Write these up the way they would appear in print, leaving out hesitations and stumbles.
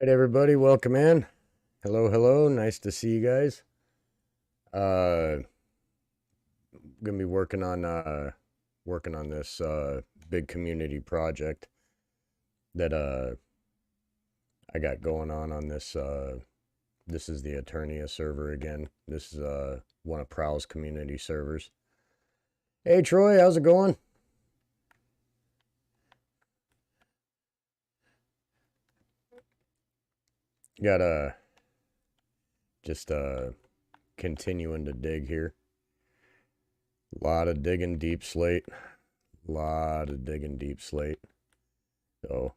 Right, everybody, welcome in. Hello, hello. Nice to see you guys. Gonna be working on this big community project that I got going on this. This is the Eternia server again. This is one of Prowl's community servers. Hey, Troy, how's it going? Got just continuing to dig here. A lot of digging deep slate. Lot of digging deep slate. So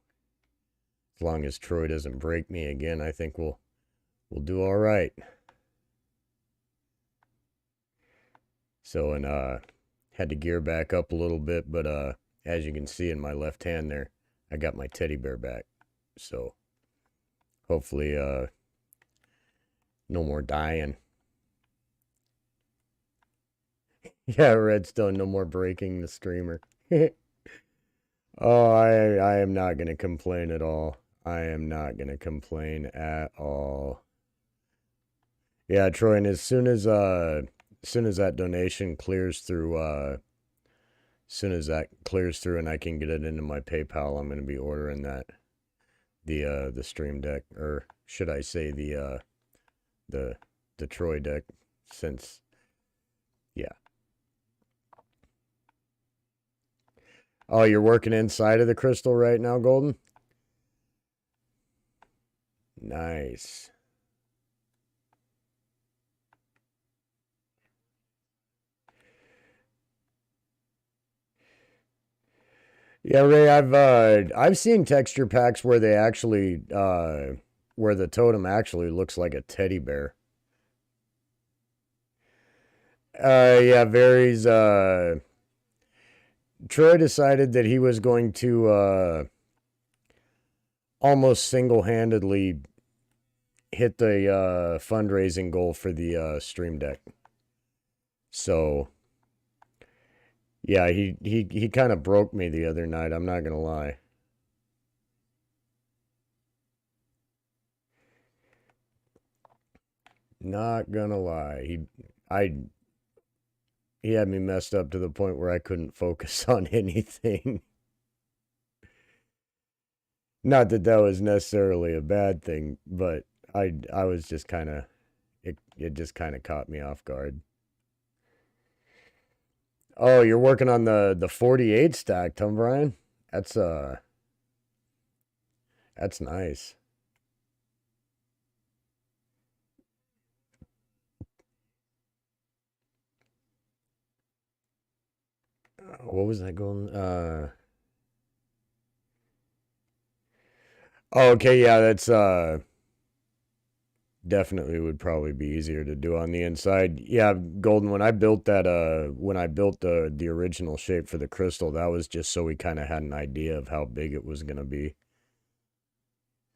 as long as Troy doesn't break me again, I think we'll do all right. So and had to gear back up a little bit, but as you can see in my left hand there, I got my teddy bear back. So hopefully no more dying. Yeah, Redstone, no more breaking the streamer. Oh, I am not gonna complain at all. I am not gonna complain at all. Yeah, Troy, and as soon as that donation clears through, as soon as that clears through and I can get it into my PayPal, I'm gonna be ordering the stream deck, or should I say the Troy deck, since yeah. Oh, you're working inside of the crystal right now, Golden? Nice. Yeah, Ray, I've seen texture packs where they actually where the totem actually looks like a teddy bear. Yeah, varies. Troy decided that he was going to almost single-handedly hit the fundraising goal for the stream deck. So yeah, he kind of broke me the other night, I'm not gonna lie. Not gonna lie. He had me messed up to the point where I couldn't focus on anything. Not that that was necessarily a bad thing, but I was just kind of it just kind of caught me off guard. Oh, you're working on the 48 stack, Tom Brian? That's nice. What was that going? Oh, okay, yeah, that's definitely would probably be easier to do on the inside. Yeah, Golden, when I built the original shape for the crystal, that was just so we kind of had an idea of how big it was going to be.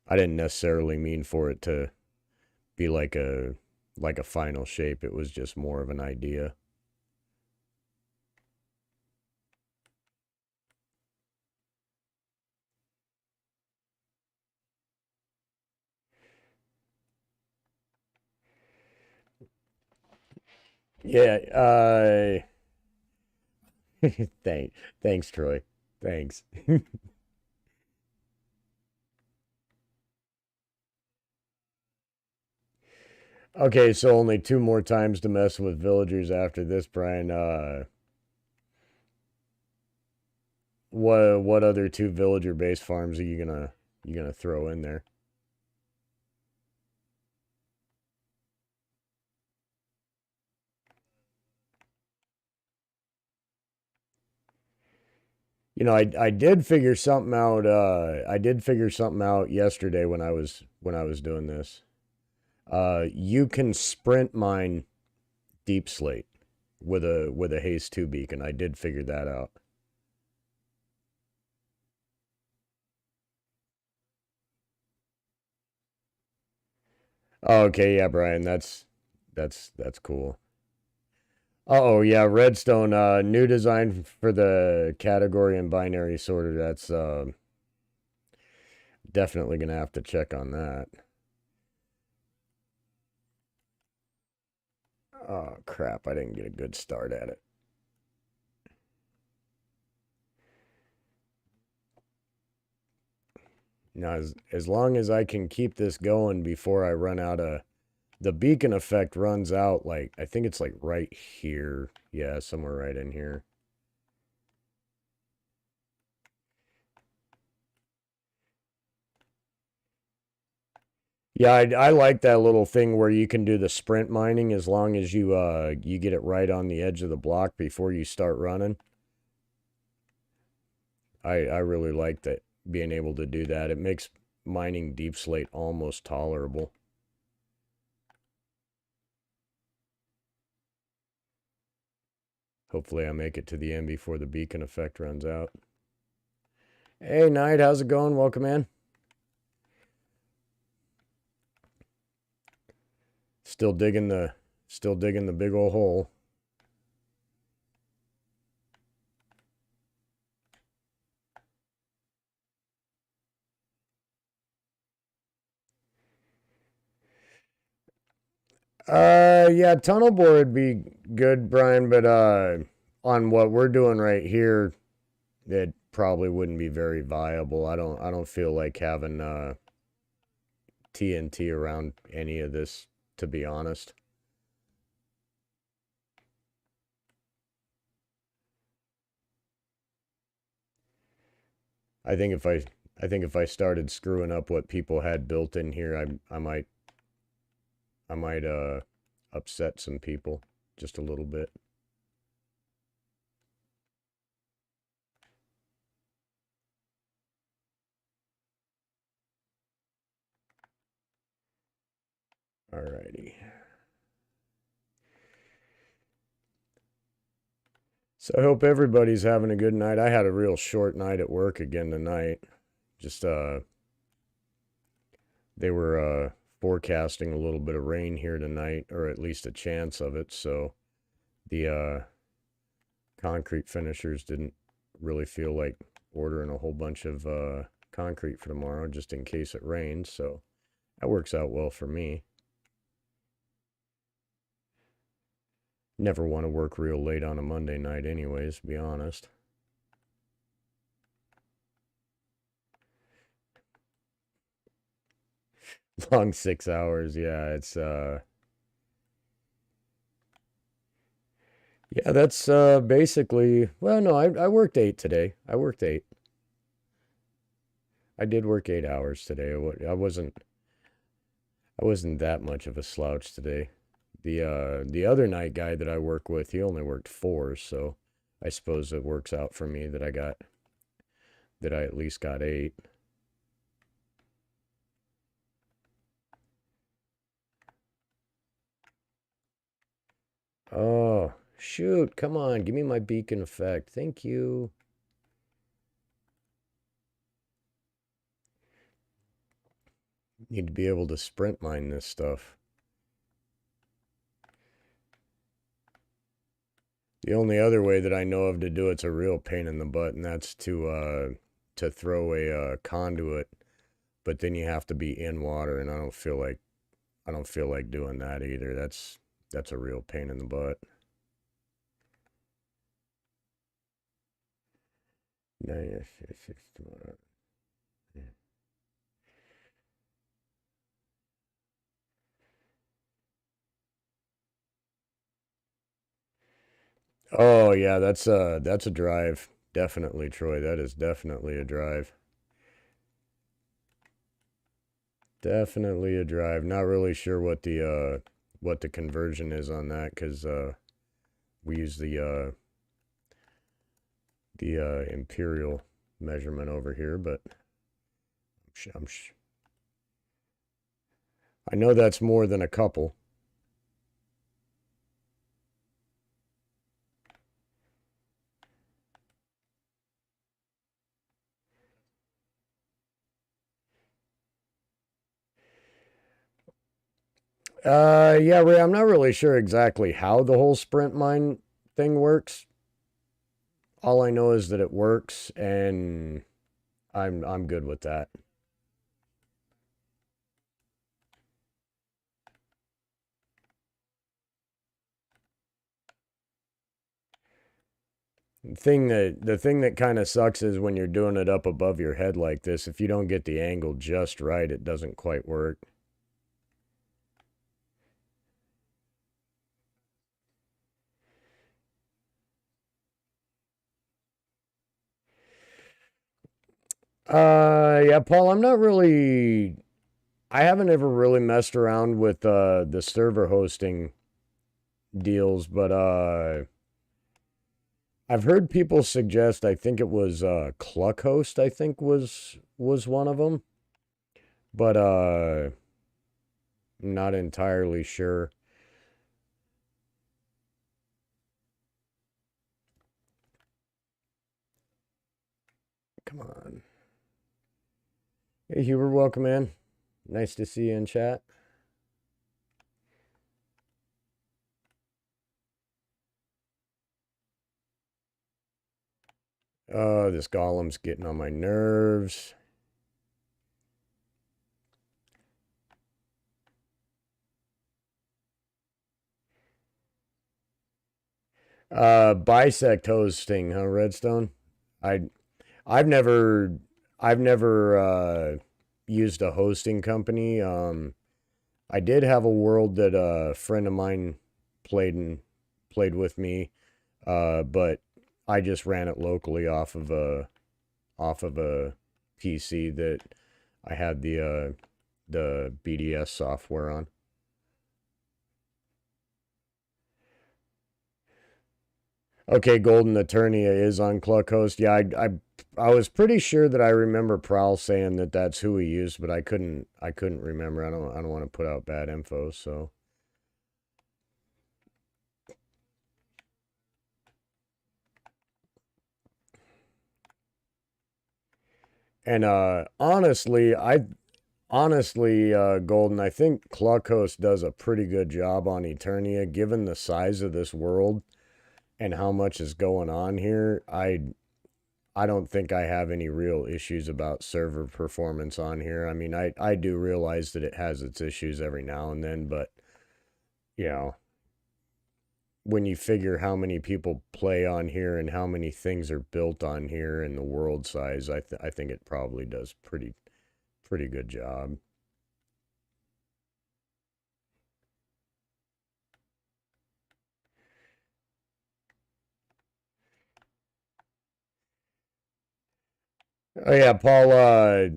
I didn't necessarily mean for it to be like a final shape. It was just more of an idea. Yeah, thanks, Troy. Thanks. Okay, so only two more times to mess with villagers after this, Brian. What other two villager base farms are you gonna throw in there? You know, I did figure something out. I did figure something out yesterday when I was doing this. You can sprint mine deep slate with a haste 2 beacon. I did figure that out. Oh, okay, yeah, Brian, that's cool. Oh yeah, Redstone, new design for the category and binary sorter. Definitely gonna have to check on that. Oh, crap. I didn't get a good start at it. Now, as long as I can keep this going before I run out of... The beacon effect runs out, like, I think it's, like, right here. Yeah, somewhere right in here. Yeah, I like that little thing where you can do the sprint mining as long as you get it right on the edge of the block before you start running. I really like that, being able to do that. It makes mining deep slate almost tolerable. Hopefully I make it to the end before the beacon effect runs out. Hey, Knight, how's it going? Welcome in. Still digging the big old hole. Yeah, tunnel bore would be good, Brian, but on what we're doing right here, it probably wouldn't be very viable. I don't feel like having TNT around any of this, to be honest. I think if I started screwing up what people had built in here, I might upset some people just a little bit. Alrighty. So I hope everybody's having a good night. I had a real short night at work again tonight. Just they were forecasting a little bit of rain here tonight, or at least a chance of it, so the concrete finishers didn't really feel like ordering a whole bunch of concrete for tomorrow just in case it rains, so that works out well for me. Never want to work real late on a Monday night anyways, to be honest. Long 6 hours, yeah, it's yeah, that's basically, well, no, I worked 8 today. I worked 8. I did work 8 hours today. I wasn't that much of a slouch today. The other night guy that I work with, he only worked 4, so I suppose it works out for me that I at least got 8. Oh, shoot, come on, give me my beacon effect. Thank you. Need to be able to sprint mine this stuff. The only other way that I know of to do it's a real pain in the butt, and that's to throw a conduit, but then you have to be in water, and I don't feel like doing that either. That's a real pain in the butt. Oh yeah, that's a drive. Definitely, Troy. That is definitely a drive. Definitely a drive. Not really sure what the conversion is on that, because we use the imperial measurement over here, but I know that's more than a couple. Yeah, Ray, I'm not really sure exactly how the whole sprint mine thing works. All I know is that it works, and I'm good with that. The thing that kind of sucks is when you're doing it up above your head like this, if you don't get the angle just right, it doesn't quite work. Yeah, Paul, I haven't ever really messed around with the server hosting deals, but I've heard people suggest, I think it was Cluckhost, I think was one of them, but not entirely sure. Come on. Hey Hubert, welcome in. Nice to see you in chat. Oh, this golem's getting on my nerves. Bisect hosting, huh, Redstone? I I've never I've never used a hosting company. I did have a world that a friend of mine played with me, but I just ran it locally off of a PC that I had the BDS software on. Okay, Golden Eternia is on Cluckhost. Yeah, I was pretty sure that I remember Prowl saying that that's who he used, but I couldn't remember. I don't want to put out bad info, so. And honestly, Golden, I think Cluckhost does a pretty good job on Eternia, given the size of this world and how much is going on here. I don't think I have any real issues about server performance on here. I mean, I do realize that it has its issues every now and then, but you know, when you figure how many people play on here and how many things are built on here and the world size, I think it probably does pretty good job. Oh yeah, Paul,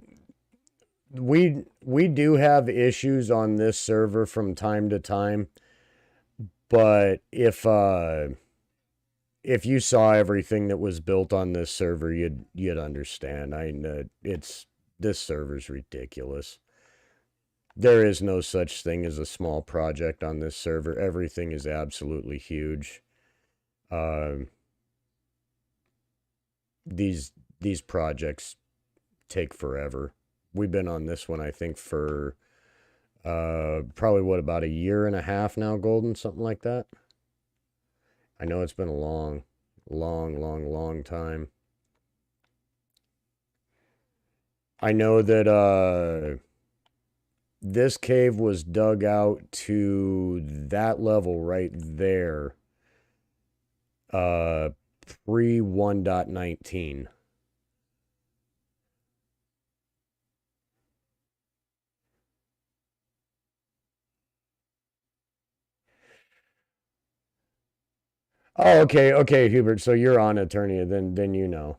we do have issues on this server from time to time, but if you saw everything that was built on this server, you'd understand. I know it's this server's ridiculous. There is no such thing as a small project on this server. Everything is absolutely huge. Uh, these projects take forever. We've been on this one, I think, for probably what, about a year and a half now, Golden, something like that. I know it's been a long time. I know that this cave was dug out to that level right there pre 1.19. Oh, okay, Hubert. So you're on Eternia, then you know.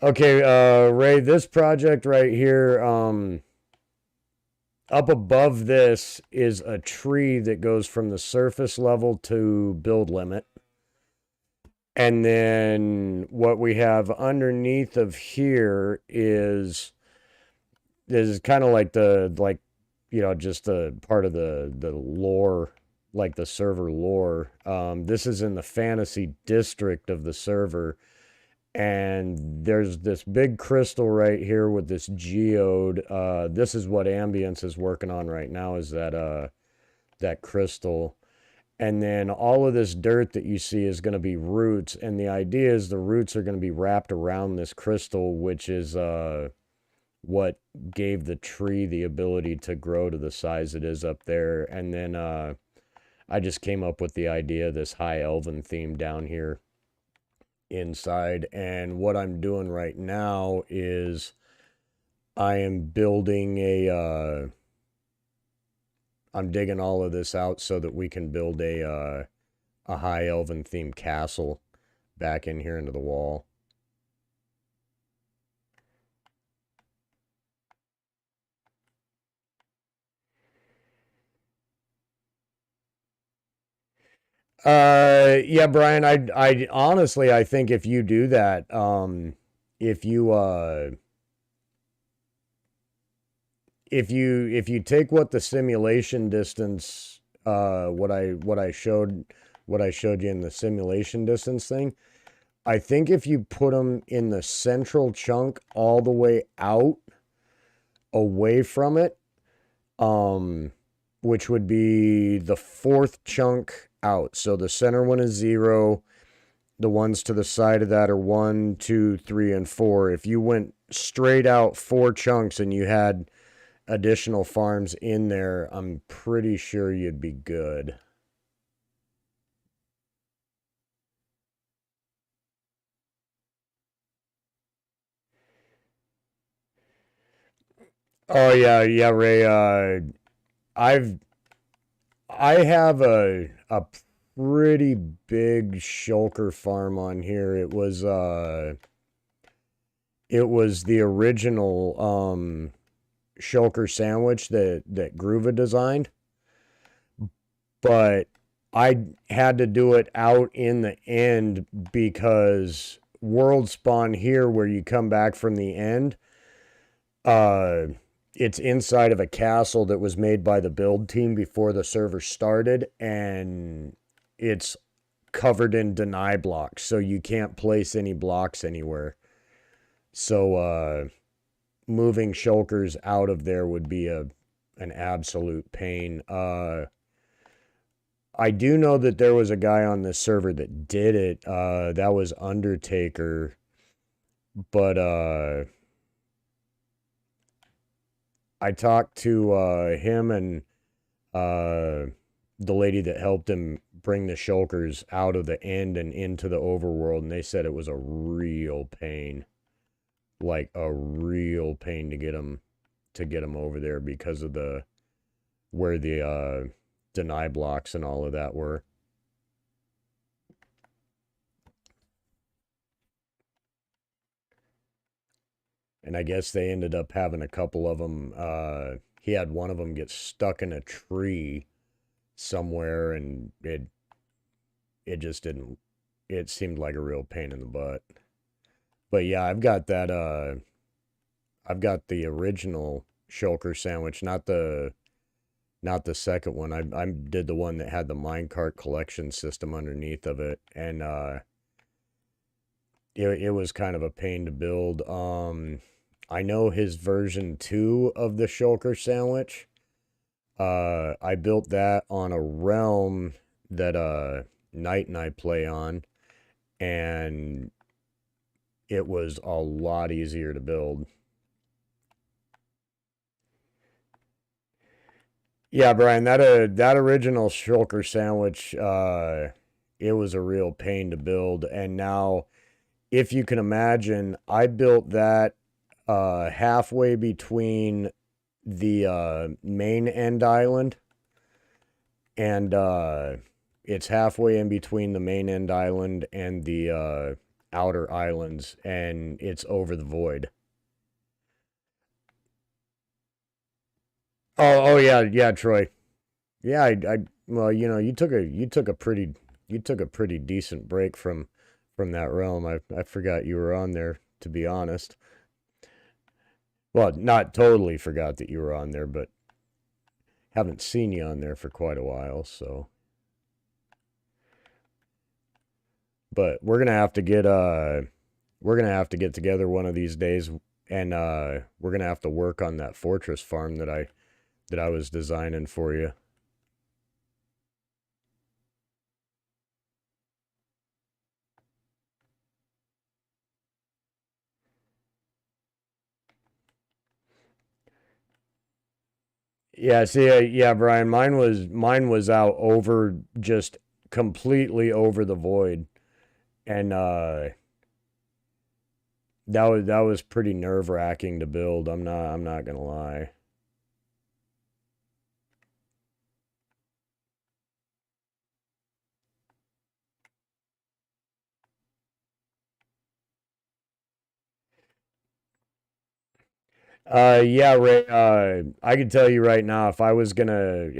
Okay, Ray, this project right here, up above this is a tree that goes from the surface level to build limit. And then what we have underneath of here is kind of like just the part of the lore, like the server lore. This is in the fantasy district of the server, and there's this big crystal right here with this geode. This is what Ambience is working on right now, is that crystal. And then all of this dirt that you see is going to be roots, and the idea is the roots are going to be wrapped around this crystal, which is what gave the tree the ability to grow to the size it is up there. And then I just came up with the idea, this high elven theme down here. inside. And what I'm doing right now is I am building I'm digging all of this out so that we can build a high elven themed castle back in here into the wall. Yeah, Brian, I honestly, I think if you do that, if you, if you take what the simulation distance, what I showed you in the simulation distance thing, I think if you put them in the central chunk all the way out away from it, which would be the fourth chunk out. So the center one is 0. The ones to the side of that are 1, 2, 3, and 4. If you went straight out 4 chunks and you had additional farms in there, I'm pretty sure you'd be good. Oh yeah, Ray. I've I have a pretty big shulker farm on here. It was the original shulker sandwich that Groova designed, but I had to do it out in the end because World Spawn here, where you come back from the end, it's inside of a castle that was made by the build team before the server started, and it's covered in deny blocks, so you can't place any blocks anywhere. So moving shulkers out of there would be an absolute pain. I do know that there was a guy on this server that did it. That was Undertaker, but I talked to him and the lady that helped him bring the shulkers out of the end and into the overworld, and they said it was a real pain, like a real pain to get them over there because of the where the deny blocks and all of that were. And I guess they ended up having a couple of them. He had one of them get stuck in a tree somewhere, and it just didn't. It seemed like a real pain in the butt. But yeah, I've got that. I've got the original shulker sandwich, not the second one. I did the one that had the minecart collection system underneath of it, and it was kind of a pain to build. I know his version 2 of the shulker sandwich. I built that on a realm that Knight and I play on, and it was a lot easier to build. Yeah, Brian, that original shulker sandwich, it was a real pain to build. And now, if you can imagine, I built that halfway between the main end island, and it's halfway in between the main end island and the outer islands, and it's over the void. Oh yeah, Troy. Yeah, well, you took a pretty decent break from that realm. I forgot you were on there, to be honest. Well, not totally forgot that you were on there, but haven't seen you on there for quite a while, so. But we're gonna have to get together one of these days, and we're gonna have to work on that fortress farm that I was designing for you. Yeah, see, yeah, Brian, mine was out over, just completely over the void, and that was pretty nerve-wracking to build. I'm not gonna lie. Yeah, Ray, I can tell you right now, if I was gonna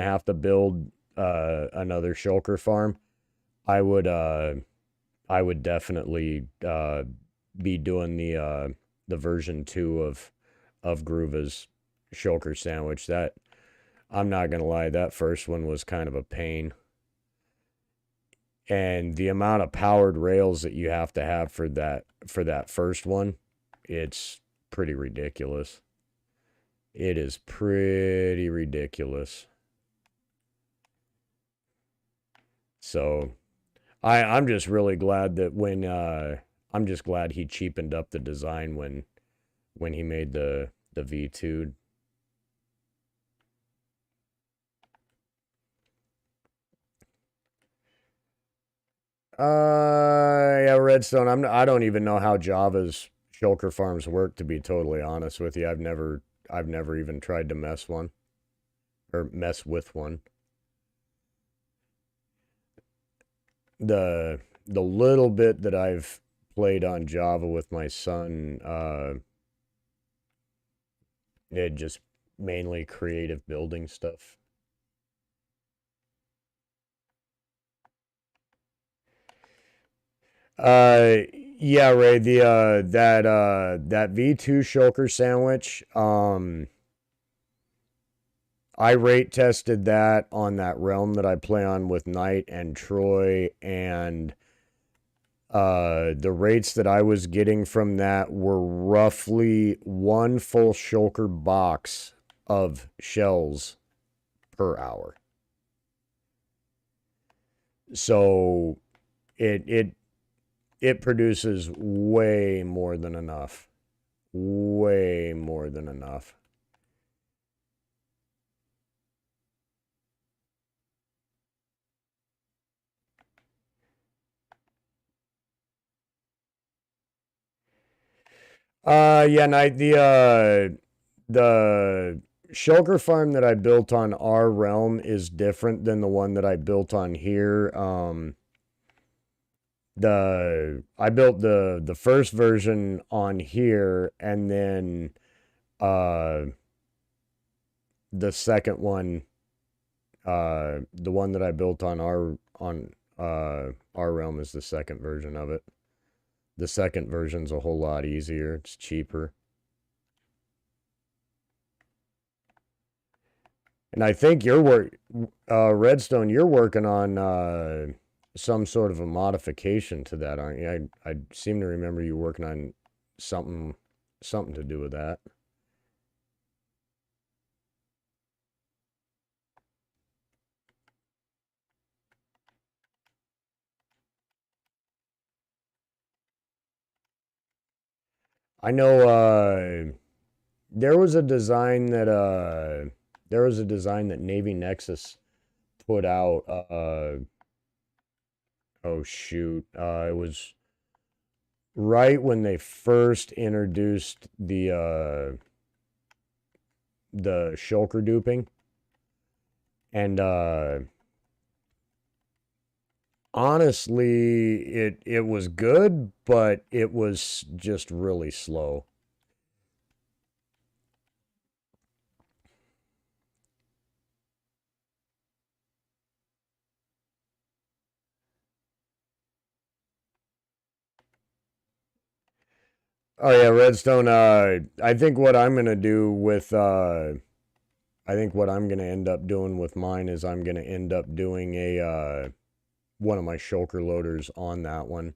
have to build another shulker farm, I would I would definitely be doing the version 2 of Groova's shulker sandwich. That I'm not gonna lie, that first one was kind of a pain. And the amount of powered rails that you have to have for that first one, it's pretty ridiculous. It is pretty ridiculous. So I'm just really glad that when I'm just glad he cheapened up the design when he made the V2. Yeah, Redstone. I don't even know how Java's shulker farms work, to be totally honest with you. I've never even tried to mess with one. The little bit that I've played on Java with my son, it just mainly creative building stuff. Uh, yeah, Ray, the that V2 shulker sandwich, I rate tested that on that realm that I play on with Knight and Troy, and the rates that I was getting from that were roughly one full shulker box of shells per hour. So it it it produces way more than enough. Way more than enough. Yeah, Knight, the shulker farm that I built on our realm is different than the one that I built on here. The I built the first version on here, and then uh the second one, the one that I built on our realm is the second version of it. The second version's a whole lot easier. It's cheaper. And I think Redstone, you're working on some sort of a modification to that, aren't you? I seem to remember you working on something something to do with that. I know there was a design that Navy Nexus put out. Oh shoot, it was right when they first introduced the shulker duping, and honestly, it was good, but it was just really slow. Oh yeah, Redstone. I think what I'm gonna end up doing with mine is I'm gonna end up doing a one of my shulker loaders on that one,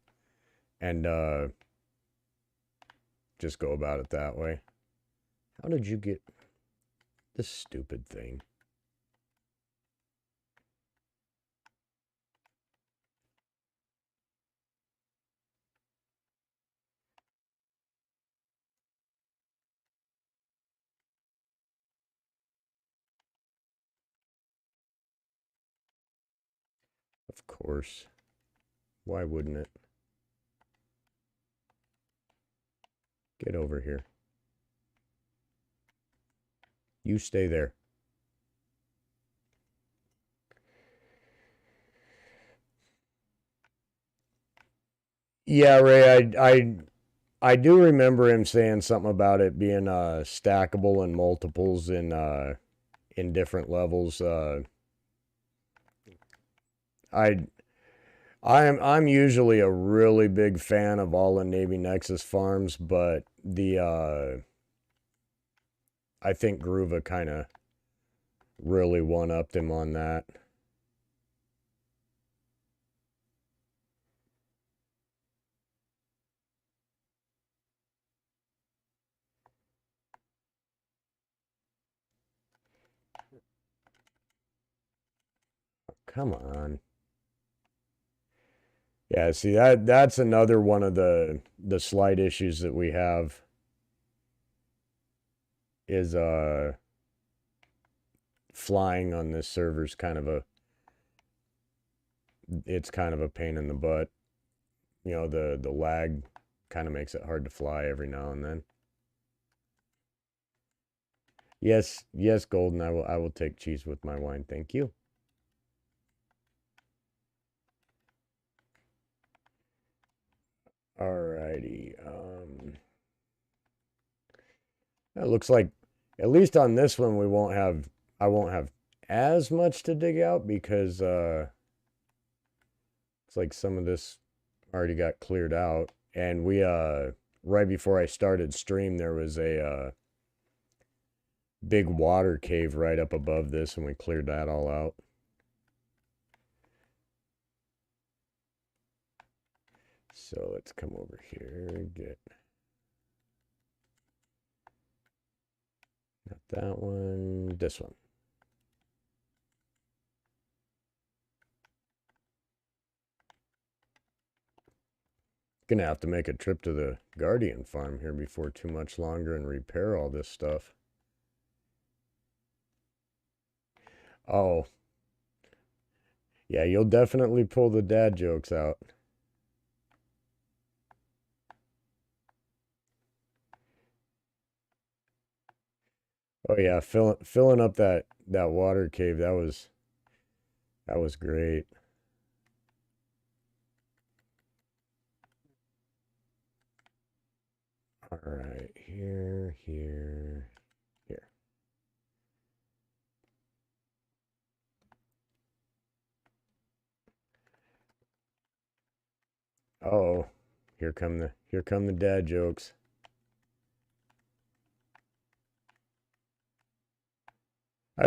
and just go about it that way. How did you get this stupid thing? Of course. Why wouldn't it? Get over here. You stay there. Yeah, Ray, I do remember him saying something about it being stackable in multiples in different levels. I I'm usually a really big fan of all the Navy Nexus farms, but I think Groova kind of really one-upped him on that. Come on. Yeah, see that's another one of the slight issues that we have is flying on this server's kind of a it's kind of a pain in the butt. You know, the lag kind of makes it hard to fly every now and then. Yes, yes, Golden, I will take cheese with my wine. Thank you. Alrighty. It looks like at least on this one I won't have as much to dig out because it's like some of this already got cleared out. And we right before I started stream there was a big water cave right up above this and we cleared that all out. So let's come over here, get not that one, this one. Gonna have to make a trip to the Guardian farm here before too much longer and repair all this stuff. Oh. Yeah, you'll definitely pull the dad jokes out. Oh yeah, filling up that water cave, that was great. All right, here. Oh, here come the dad jokes. I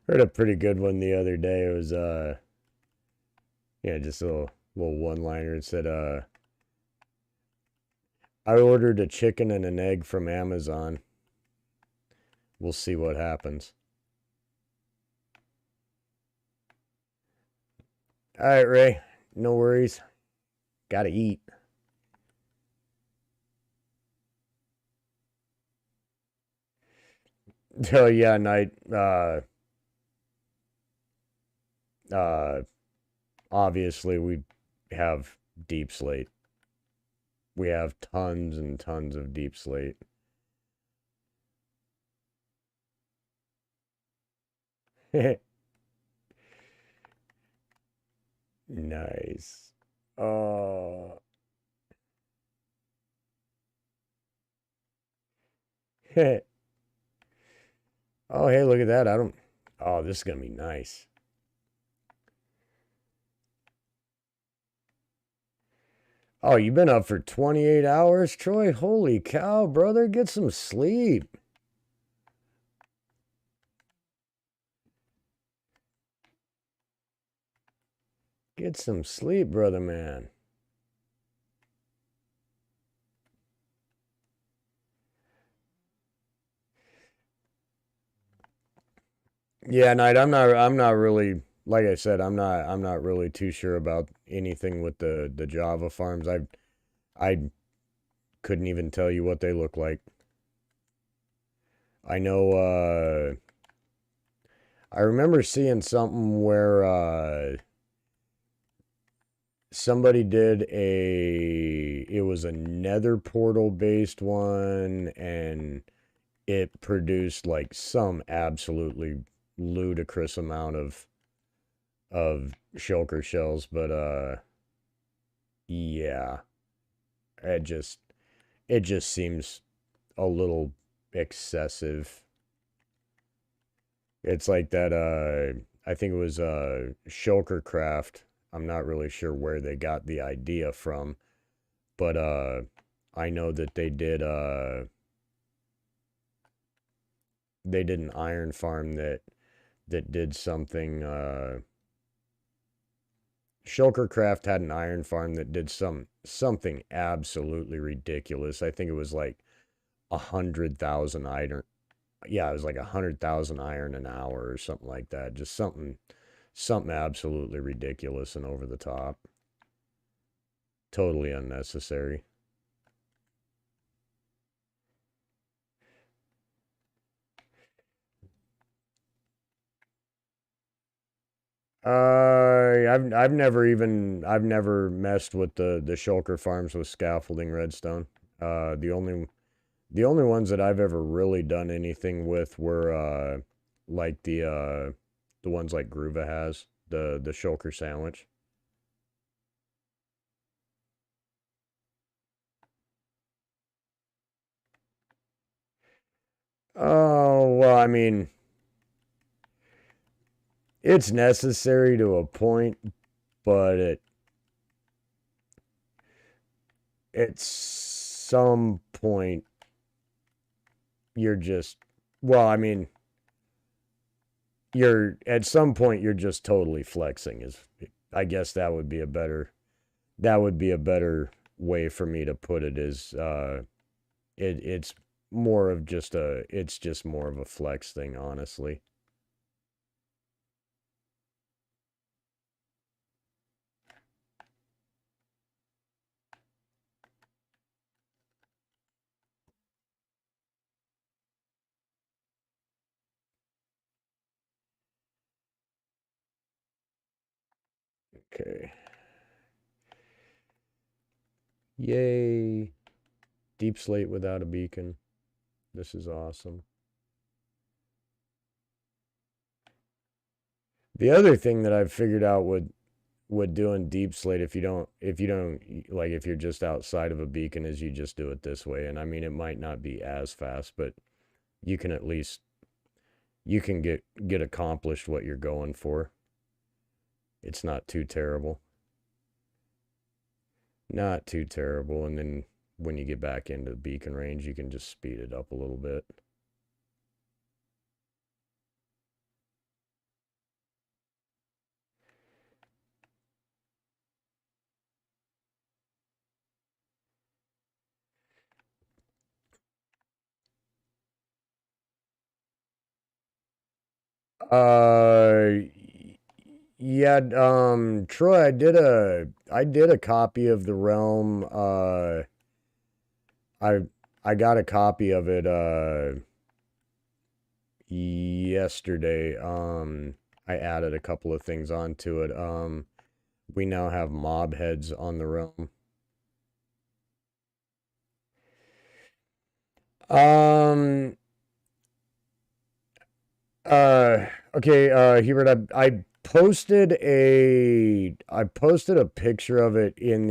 heard a pretty good one the other day. It was yeah, just a little one-liner. It said I ordered a chicken and an egg from Amazon. We'll see what happens. All right, Ray. No worries. Gotta eat. Oh yeah, night. Obviously we have deep slate. We have tons and tons of deep slate. Nice. Oh. Oh, hey, look at that. I don't. Oh, this is gonna be nice. Oh, you've been up for 28 hours, Troy? Holy cow, brother. Get some sleep. Get some sleep, brother man. Yeah, Knight, I'm not really like I said, I'm not really too sure about anything with the Java farms. I couldn't even tell you what they look like. I know I remember seeing something where somebody did it was a nether portal based one, and it produced like some absolutely ludicrous amount of shulker shells, but yeah, it just it just seems a little excessive. It's like that I think it was shulker craft. I'm not really sure where they got the idea from, but I know that they did an iron farm that did something Shulkercraft had an iron farm that did something absolutely ridiculous. I think it was like 100,000 iron. Yeah, it was like 100,000 iron an hour or something like that. Just something absolutely ridiculous and over the top. Totally unnecessary. I've never messed with the shulker farms with scaffolding redstone. The only ones that I've ever really done anything with were like the ones like Groova has, the shulker sandwich. Oh, well, I mean, it's necessary to a point, but at some point you're just well, I mean, you're at some point you're just totally flexing is I guess that would be a better way for me to put it is it's more of just a it's just more of a flex thing, honestly. Okay. Yay. Deep slate without a beacon. This is awesome. The other thing that I've figured out with doing deep slate if you don't like if you're just outside of a beacon is you just do it this way. And I mean it might not be as fast, but you can at least you can get accomplished what you're going for. It's not too terrible. Not too terrible. And then when you get back into the beacon range, you can just speed it up a little bit. Uh, yeah, Troy, I did a copy of the Realm. I I got a copy of it yesterday. I added a couple of things onto it. We now have mob heads on the Realm. Um, okay, Hubert, I posted a picture of it in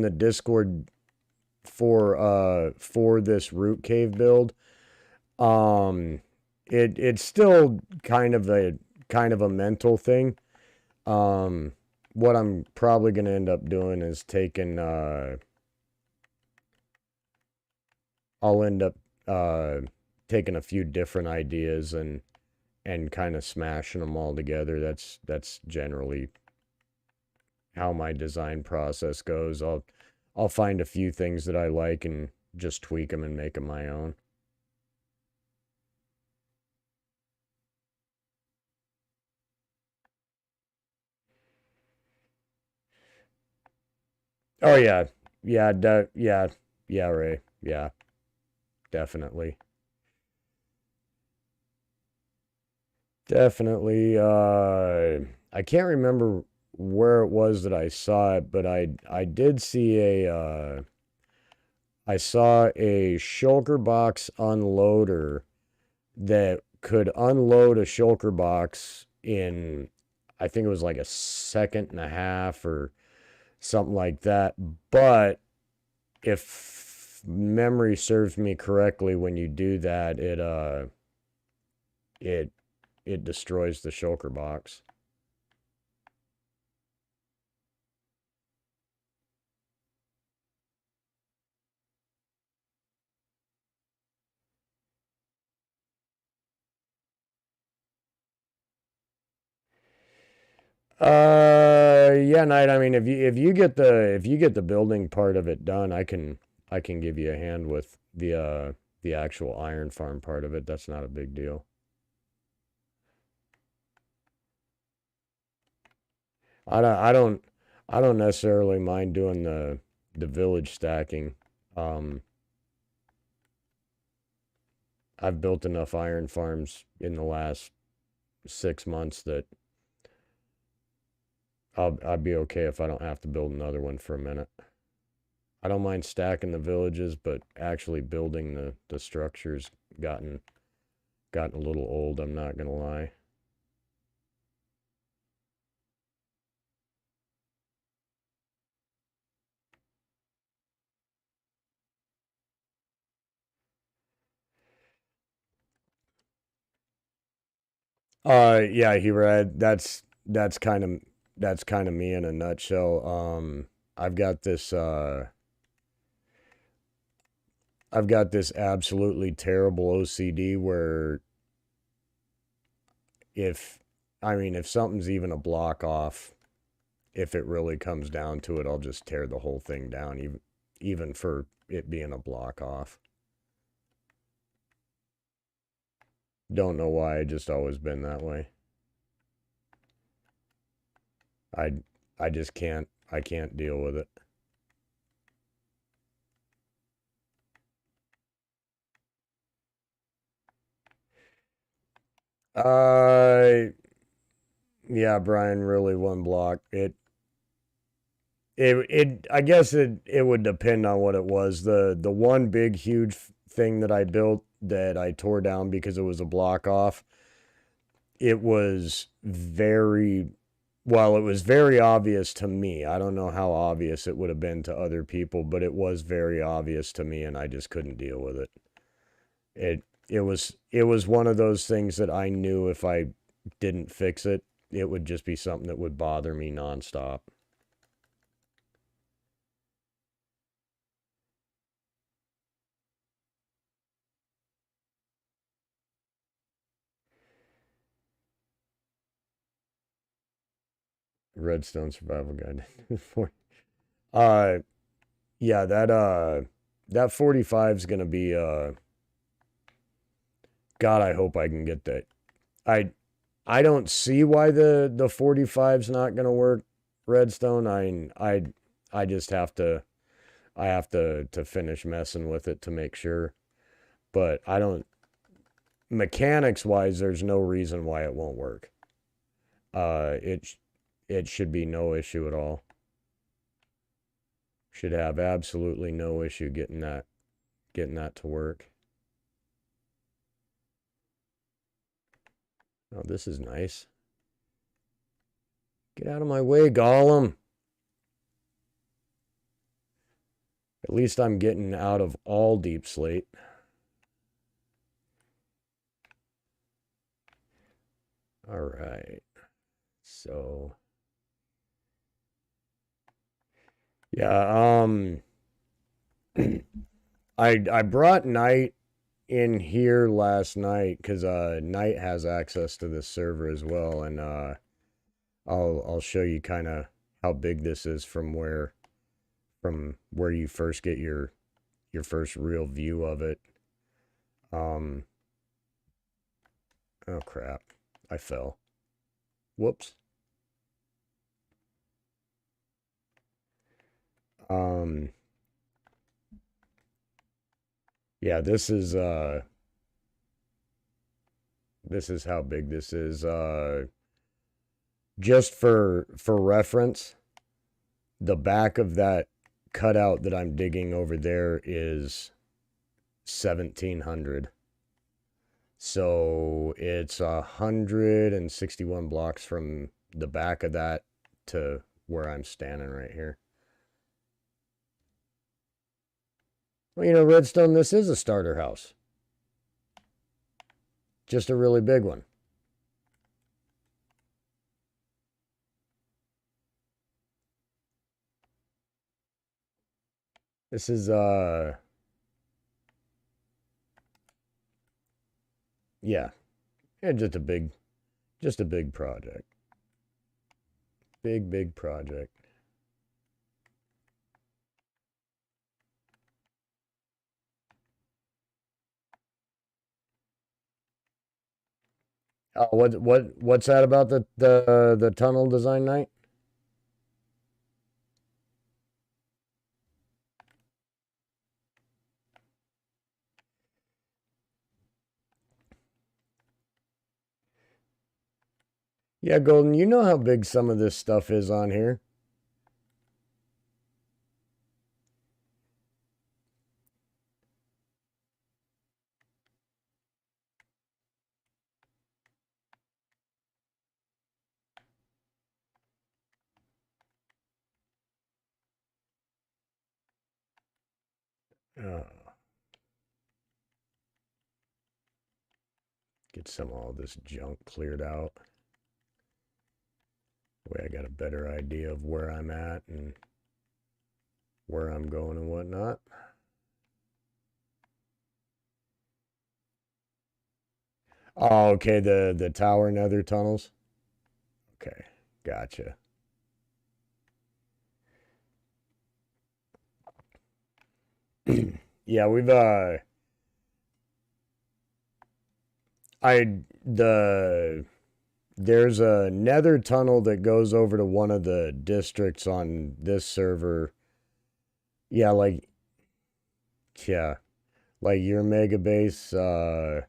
the Discord for this root cave build. Um, it's still kind of a mental thing. Um, what I'm probably gonna end up doing is I'll end up uh taking a few different ideas and kind of smashing them all together. That's generally how my design process goes. I'll find a few things that I like and just tweak them and make them my own. Oh yeah. Yeah, Ray. Yeah, definitely. Definitely I can't remember where it was that I saw it, but I did see I saw a shulker box unloader that could unload a shulker box in, I think it was like a second and a half or something like that. But if memory serves me correctly, when you do that, it it destroys the shulker box. Yeah, Knight. I mean, if you get the building part of it done, I can give you a hand with the actual iron farm part of it. That's not a big deal. I don't I don't necessarily mind doing the village stacking. Um, I've built enough iron farms in the last 6 months that I'll be okay if I don't have to build another one for a minute. I don't mind stacking the villages, but actually building the structures gotten a little old, I'm not gonna lie. Yeah, he read that's kind of me in a nutshell. I've got this I've got this absolutely terrible OCD where if I mean if something's even a block off, if it really comes down to it, I'll just tear the whole thing down, even for it being a block off. Don't know why, I just always been that way. I I just I can't deal with it. Uh yeah, Brian, really one block. It I guess it would depend on what it was. The one big huge thing that I built that I tore down because it was a block off, it was very well, it was very obvious to me. I don't know how obvious it would have been to other people, but it was very obvious to me and I just couldn't deal with it. It was one of those things that I knew if I didn't fix it, it would just be something that would bother me nonstop. Redstone survival guide. uh yeah, that 45 is gonna be God, I hope I can get that. I I don't see why the 45's not gonna work, Redstone. I just have to I have to finish messing with it to make sure. But I don't mechanics wise, there's no reason why it won't work. It should be no issue at all. Should have absolutely no issue getting that to work. Oh, this is nice. Get out of my way, Gollum. At least I'm getting out of all deep slate. All right. So, yeah, I brought Knight in here last night because Knight has access to this server as well, and I'll show you kind of how big this is from where you first get your first real view of it. Um, oh crap, I fell. Whoops. Um, yeah, this is how big this is. Just for reference, the back of that cutout that I'm digging over there is 1700. So it's 161 blocks from the back of that to where I'm standing right here. Well, you know, Redstone, this is a starter house. Just a really big one. This is, yeah, just a big project. Big project. What's that about the tunnel design night? Yeah, Golden, you know how big some of this stuff is on here. Oh, get some of all this junk cleared out. Way I got a better idea of where I'm at and where I'm going and whatnot. Oh, okay, the tower nether tunnels. Okay, gotcha. Yeah, we've I the there's a nether tunnel that goes over to one of the districts on this server. Yeah, yeah, like your mega base. Golden.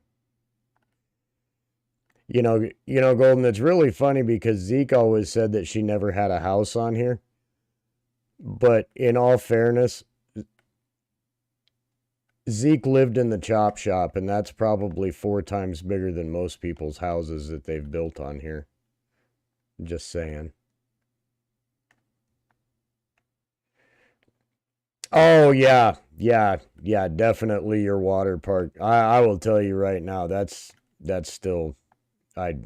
It's really funny because Zeke always said that she never had a house on here. But in all fairness, Zeke lived in the chop shop, and that's probably 4 times bigger than most people's houses that they've built on here. Just saying. Oh yeah, definitely your water park. I will tell you right now, that's still I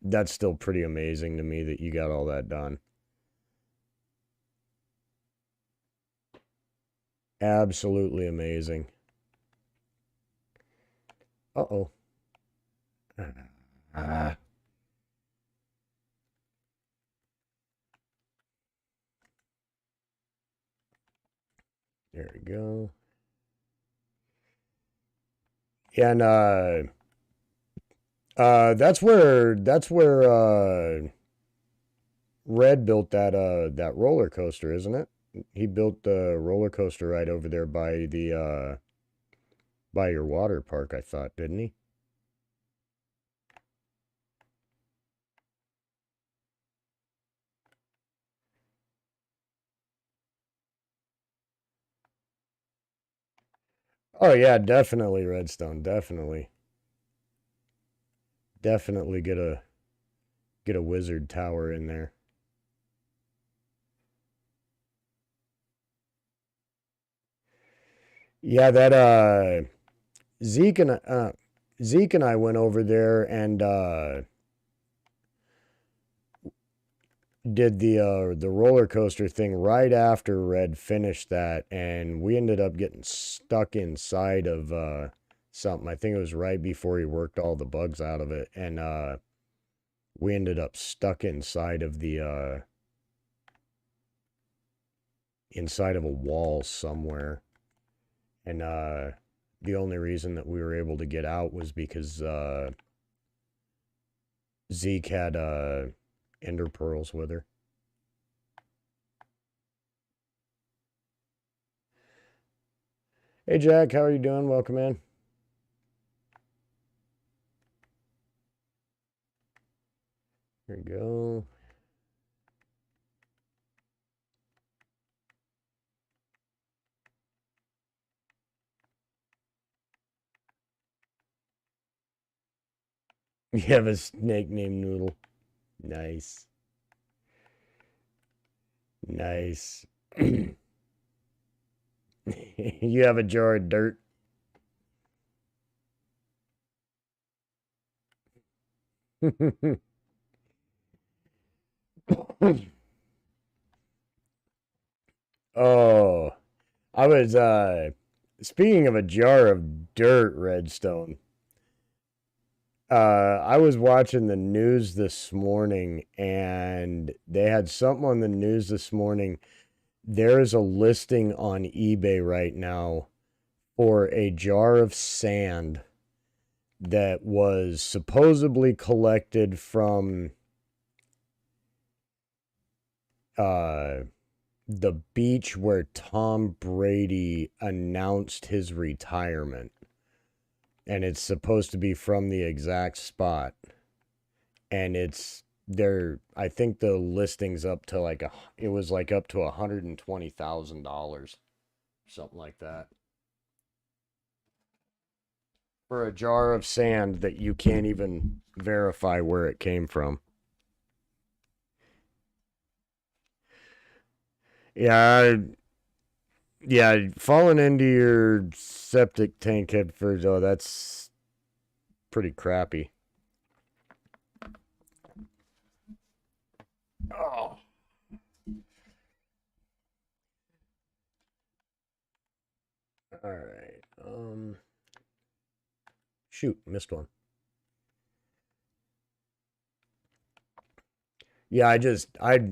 that's still pretty amazing to me that you got all that done. Absolutely amazing. Uh-oh. Ah, there we go. Yeah, and that's where Red built that roller coaster, isn't it? He built the roller coaster right over there by your water park, I thought, didn't he? Oh yeah, definitely Redstone, definitely. Definitely get a wizard tower in there. Yeah, that Zeke and Zeke and I went over there and did the roller coaster thing right after Red finished that, and we ended up getting stuck inside of something. I think it was right before he worked all the bugs out of it, and we ended up stuck inside of a wall somewhere, and the only reason that we were able to get out was because Zeke had ender pearls with her. Hey Jack, how are you doing? Welcome in. There we go. You have a snake named Noodle. Nice. Nice. You have a jar of dirt. Oh, I was speaking of a jar of dirt, Redstone. I was watching the news this morning and they had something on the news this morning. There's a listing on eBay right now for a jar of sand that was supposedly collected from the beach where Tom Brady announced his retirement. And it's supposed to be from the exact spot. And it's there. I think the listing's up to like it was like up to $120,000, something like that, for a jar of sand that you can't even verify where it came from. Yeah, yeah, falling into your septic tank head first. Oh, that's pretty crappy. Oh, all right. Shoot, missed one. Yeah,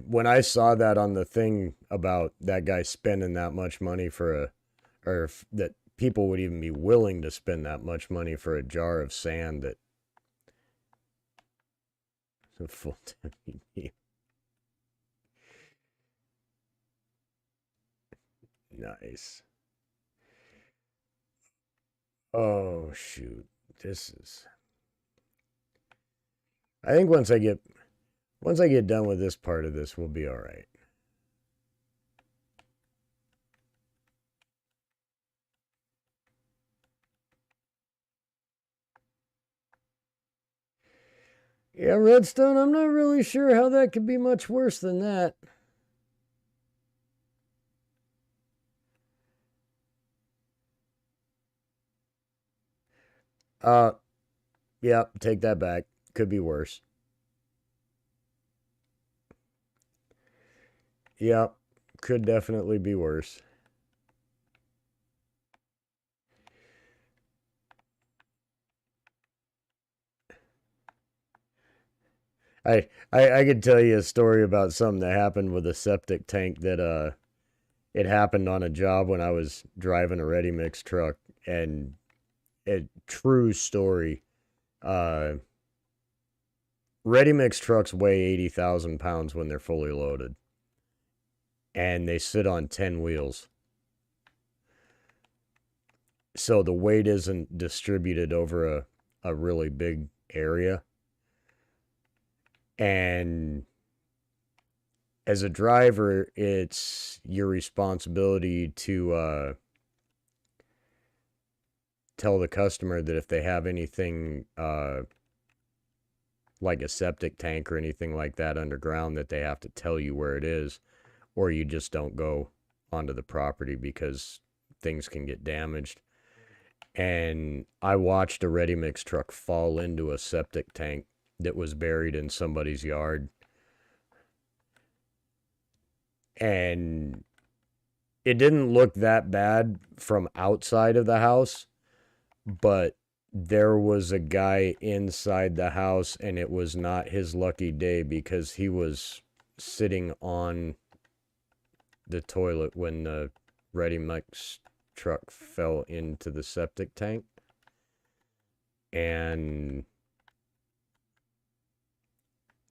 when I saw that on the thing about that guy spending that much money for that people would even be willing to spend that much money for a jar of sand that a full time. Nice. Oh shoot. This is I think once I get done with this part of this, we'll be all right. Yeah, Redstone, I'm not really sure how that could be much worse than that. Uh, yeah, take that back. Could be worse. Yeah, could definitely be worse. I could tell you a story about something that happened with a septic tank that it happened on a job when I was driving a ready mix truck, and a true story. Uh Ready mix trucks weigh 80,000 pounds when they're fully loaded, and they sit on 10 wheels. So the weight isn't distributed over a really big area. And as a driver, it's your responsibility to tell the customer that if they have anything like a septic tank or anything like that underground, that they have to tell you where it is, or you just don't go onto the property because things can get damaged. And I watched a ready mix truck fall into a septic tank that was buried in somebody's yard. And it didn't look that bad from outside of the house, but there was a guy inside the house, and it was not his lucky day because he was sitting on the toilet when the ready mix truck fell into the septic tank. And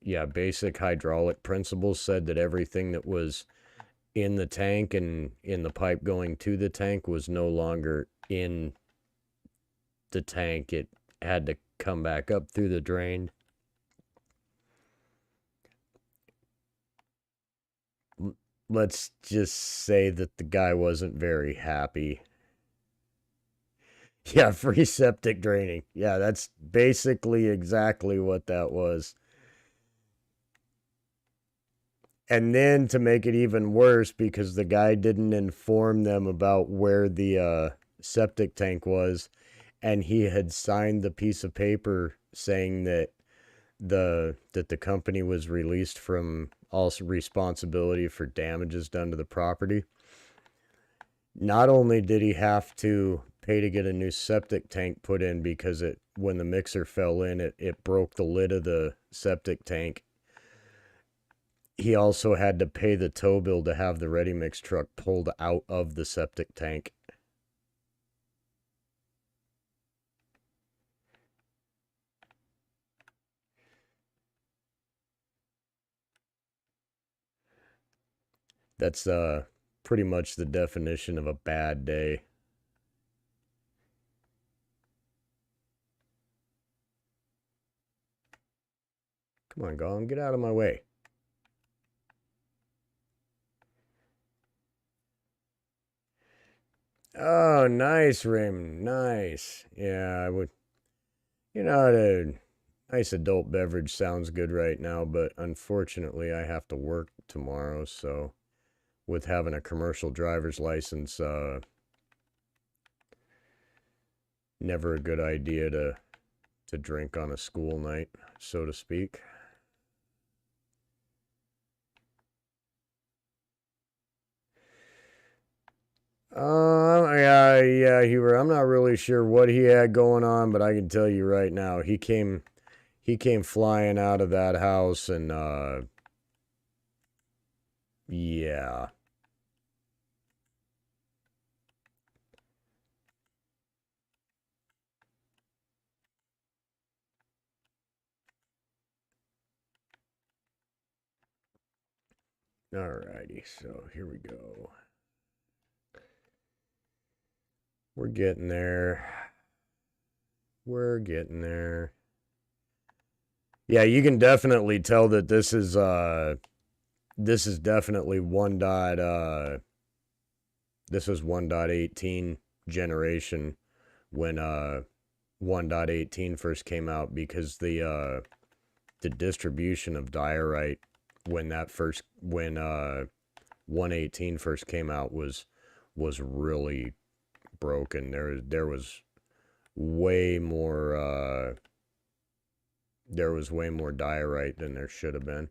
yeah, basic hydraulic principles said that everything that was in the tank and in the pipe going to the tank was no longer in the tank. It had to come back up through the drain. let's just say that the guy wasn't very happy. Yeah, free septic draining. Yeah, that's basically exactly what that was. And then to make it even worse, because the guy didn't inform them about where the septic tank was, and he had signed the piece of paper saying that the company was released from all responsibility for damages done to the property. Not only did he have to pay to get a new septic tank put in because when the mixer fell in, it broke the lid of the septic tank. He also had to pay the tow bill to have the ready mix truck pulled out of the septic tank. That's pretty much the definition of a bad day. Come on, Gollum, get out of my way. Oh, nice, Raymond. Nice. Yeah, I would. A nice adult beverage sounds good right now, but unfortunately, I have to work tomorrow. So, with having a commercial driver's license, never a good idea to drink on a school night, so to speak. Yeah, Hubert. I'm not really sure what he had going on, but I can tell you right now, he came flying out of that house, and yeah. Alrighty, so here we go. We're getting there. We're getting there. Yeah, you can definitely tell that this is definitely this was 1.18 generation when 1.18 first came out, because the distribution of diorite when 118 first came out was really broken. There was way more diorite than there should have been.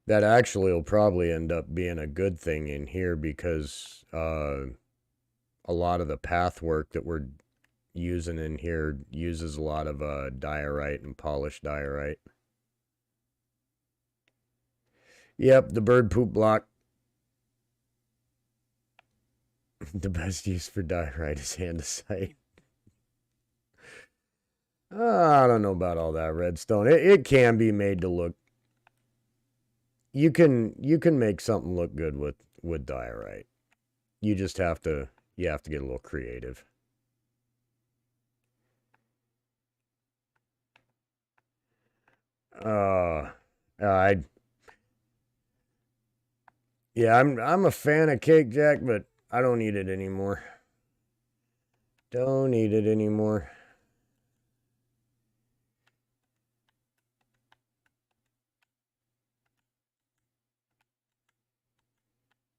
That actually will probably end up being a good thing in here, because a lot of the path work that we're using in here uses a lot of diorite and polished diorite. Yep, the bird poop block. The best use for diorite is andesite. I don't know about all that redstone. It can be made to look. You can make something look good with diorite. You just have to get a little creative. I Yeah, I'm a fan of Cake Jack, but I don't eat it anymore. Don't eat it anymore.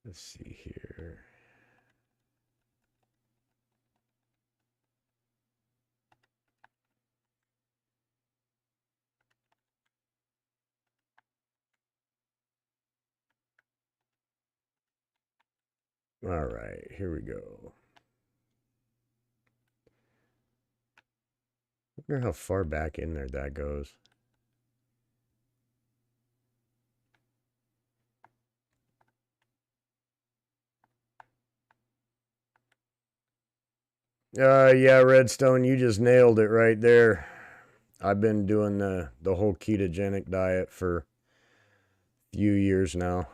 Let's see here. All right, here we go. I wonder how far back in there that goes. Yeah, Redstone, you just nailed it right there. I've been doing the whole ketogenic diet for a few years now.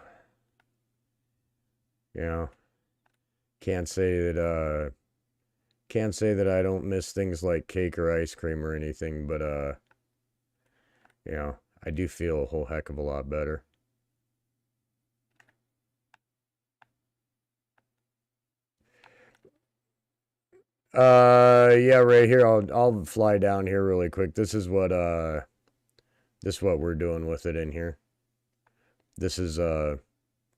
Yeah. Can't say that can't say that I don't miss things like cake or ice cream or anything, but you know, I do feel a whole heck of a lot better. Yeah, right here. I'll fly down here really quick. This is what we're doing with it in here. This is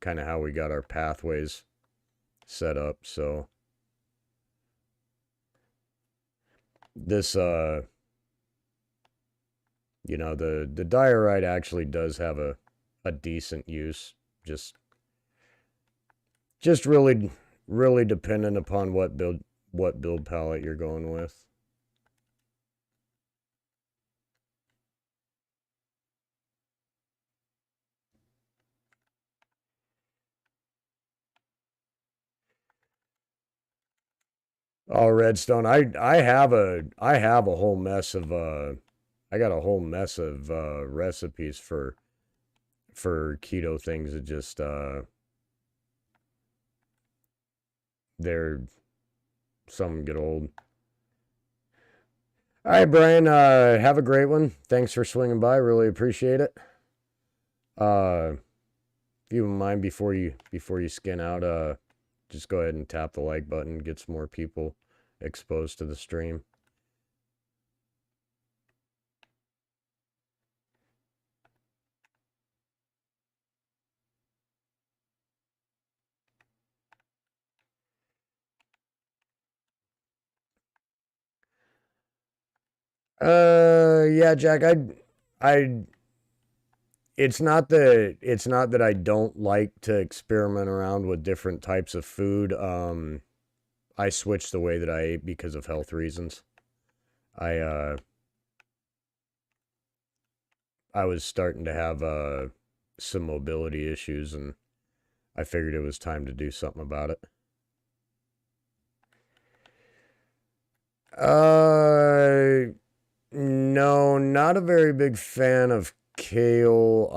kind of how we got our pathways set up. So this you know, the diorite actually does have a decent use. Just really dependent upon what build palette you're going with. Oh, redstone. I have a whole mess of I got a whole mess of recipes for keto things that just they're some get old. All right, Brian, have a great one. Thanks for swinging by. Really appreciate it. If you don't mind, before you skin out, just go ahead and tap the like button, get some more people exposed to the stream. Yeah, Jack, I it's not that I don't like to experiment around with different types of food. I switched the way that I ate because of health reasons. I I was starting to have some mobility issues, and I figured it was time to do something about it. No, not a very big fan of kale.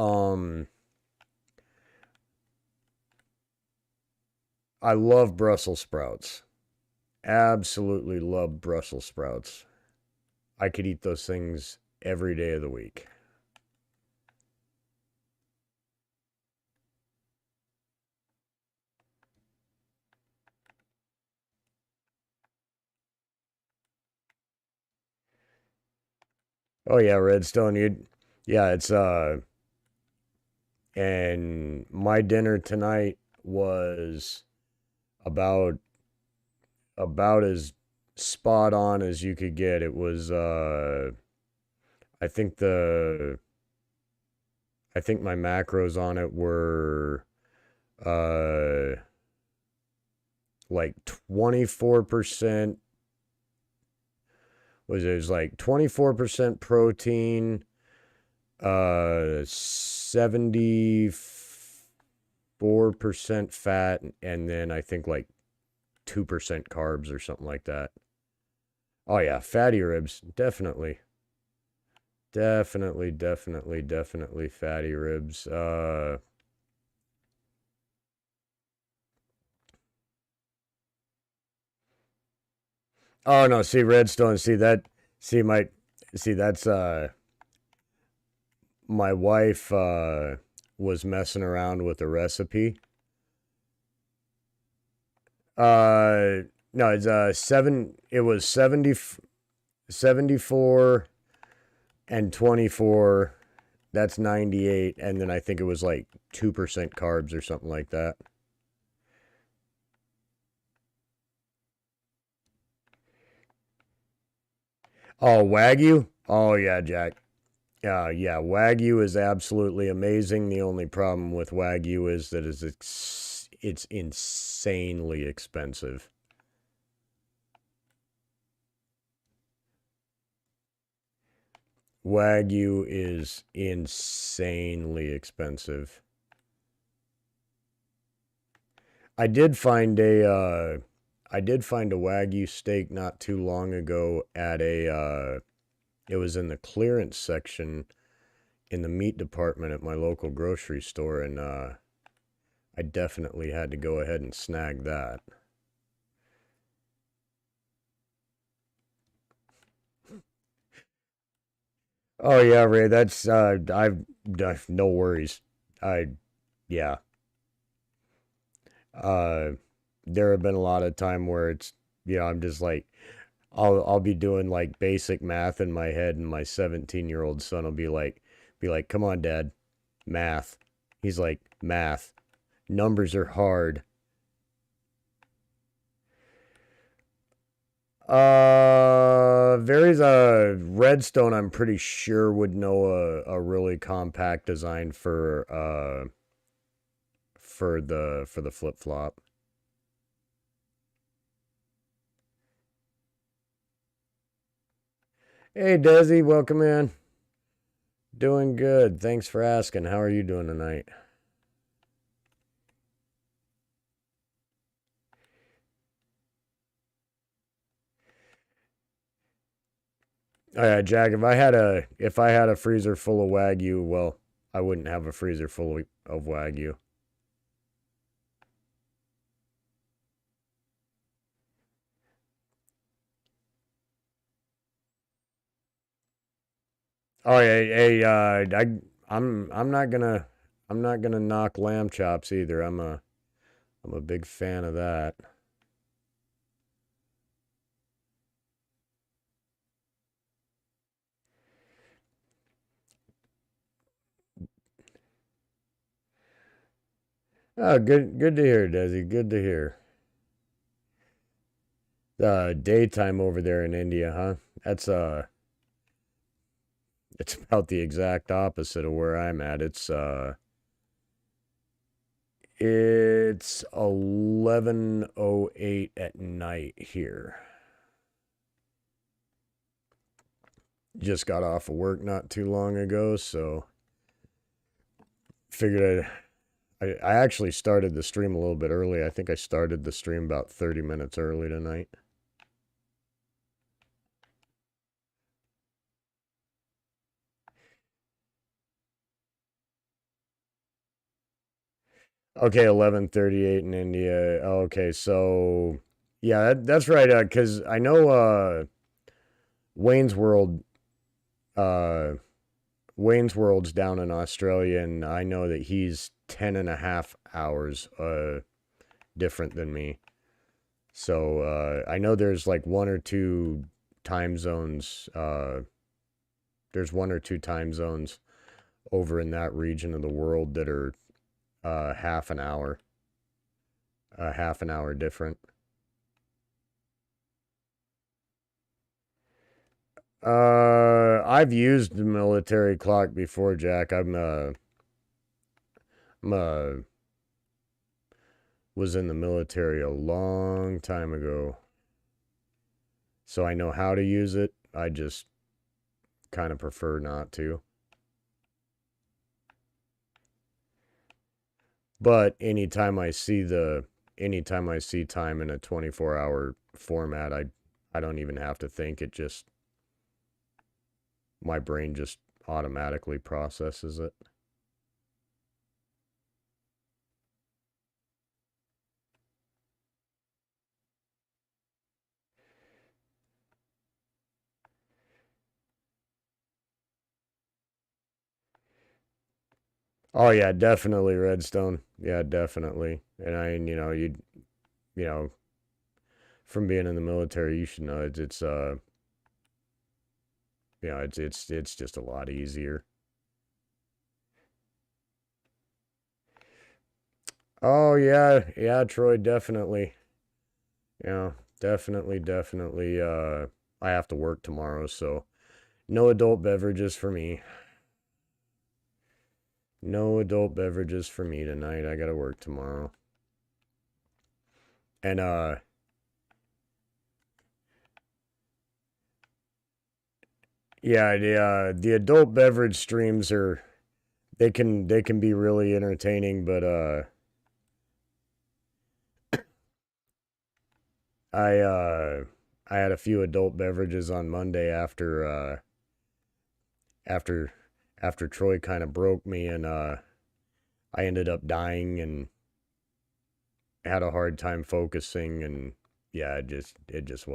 I love Brussels sprouts. Absolutely love Brussels sprouts. I could eat those things every day of the week. Oh yeah, Redstone. Yeah, it's and my dinner tonight was about as spot on as you could get. It was I think my macros on it were uh like 24%. It was like 24% protein, 74% fat, and then I think like 2% carbs or something like that. Oh yeah, fatty ribs, definitely. Definitely fatty ribs. Oh no, see Redstone, see that's my wife was messing around with a recipe. No, it's it was 74 and 24. That's 98, and then I think it was like 2% carbs or something like that. Oh, Wagyu? Oh yeah, Jack. Yeah, Wagyu is absolutely amazing. The only problem with Wagyu is that it's insanely expensive. Wagyu is insanely expensive. I did find I did find a Wagyu steak not too long ago at it was in the clearance section in the meat department at my local grocery store, and I definitely had to go ahead and snag that. Oh yeah, Ray, that's I've no worries. I yeah. Uh there have been a lot of time where it's I'm just like I'll be doing like basic math in my head and my 17-year-old son will be like, "Come on, dad, math." He's like, "Math. Numbers are hard." There's a Redstone. I'm pretty sure would know a really compact design for the flip flop. Hey Desi, welcome in. Doing good. Thanks for asking. How are you doing tonight? Oh yeah, Jack. If I had a freezer full of Wagyu, well, I wouldn't have a freezer full of Wagyu. Oh yeah, hey, I'm not gonna knock lamb chops either. I'm a big fan of that. Oh, good to hear, Desi. Good to hear. Daytime over there in India, huh? It's about the exact opposite of where I'm at. It's 11:08 at night here. Just got off of work not too long ago, so figured I actually started the stream a little bit early. I think I started the stream about 30 minutes early tonight. Okay, 11:38 in India. Okay, so yeah, that's right. Cause I know Wayne's World, uh, Wayne's World's down in Australia, and I know that he's 10 and a half hours different than me. So I know there's like one or two time zones. There's one or two time zones over in that region of the world that are half an hour different. I've used the military clock before, Jack. I'm was in the military a long time ago, so I know how to use it. I just kind of prefer not to. But anytime I see time in a 24-hour format, I don't even have to think. My brain just automatically processes it. Oh yeah, definitely Redstone. Yeah, definitely. And you know, from being in the military, you should know it's just a lot easier. Oh yeah, yeah, Troy, definitely. Yeah, definitely. I have to work tomorrow, so no adult beverages for me. No adult beverages for me tonight. I gotta work tomorrow. And yeah, the adult beverage streams they can be really entertaining, but I uh I had a few adult beverages on Monday after after Troy kind of broke me, and I ended up dying and had a hard time focusing, and yeah, it just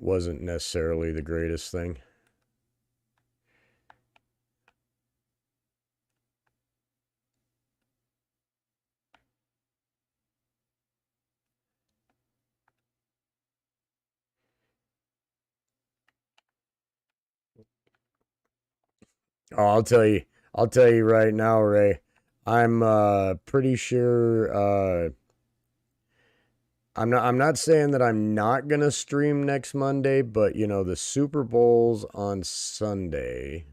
wasn't necessarily the greatest thing. Oh, I'll tell you right now, Ray. I'm pretty sure I'm not saying that I'm not gonna stream next Monday, but you know, the Super Bowl's on Sunday,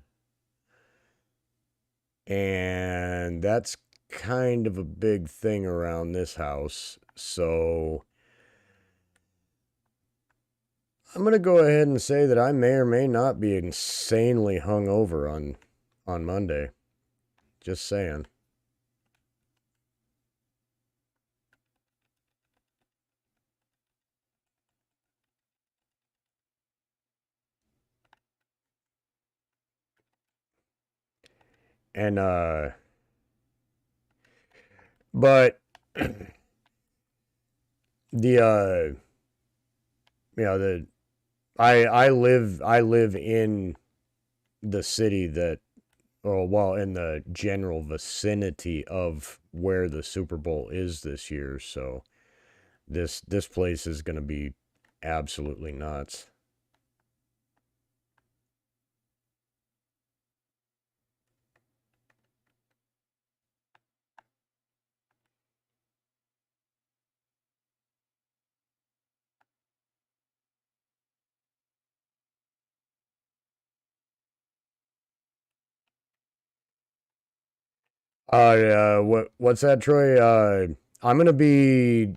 and that's kind of a big thing around this house. So I'm gonna go ahead and say that I may or may not be insanely hungover on Monday. Just saying. And but the you know, the I live in the city that, oh well, in the general vicinity of where the Super Bowl is this year, so this place is gonna be absolutely nuts. What's that, Troy? I'm gonna be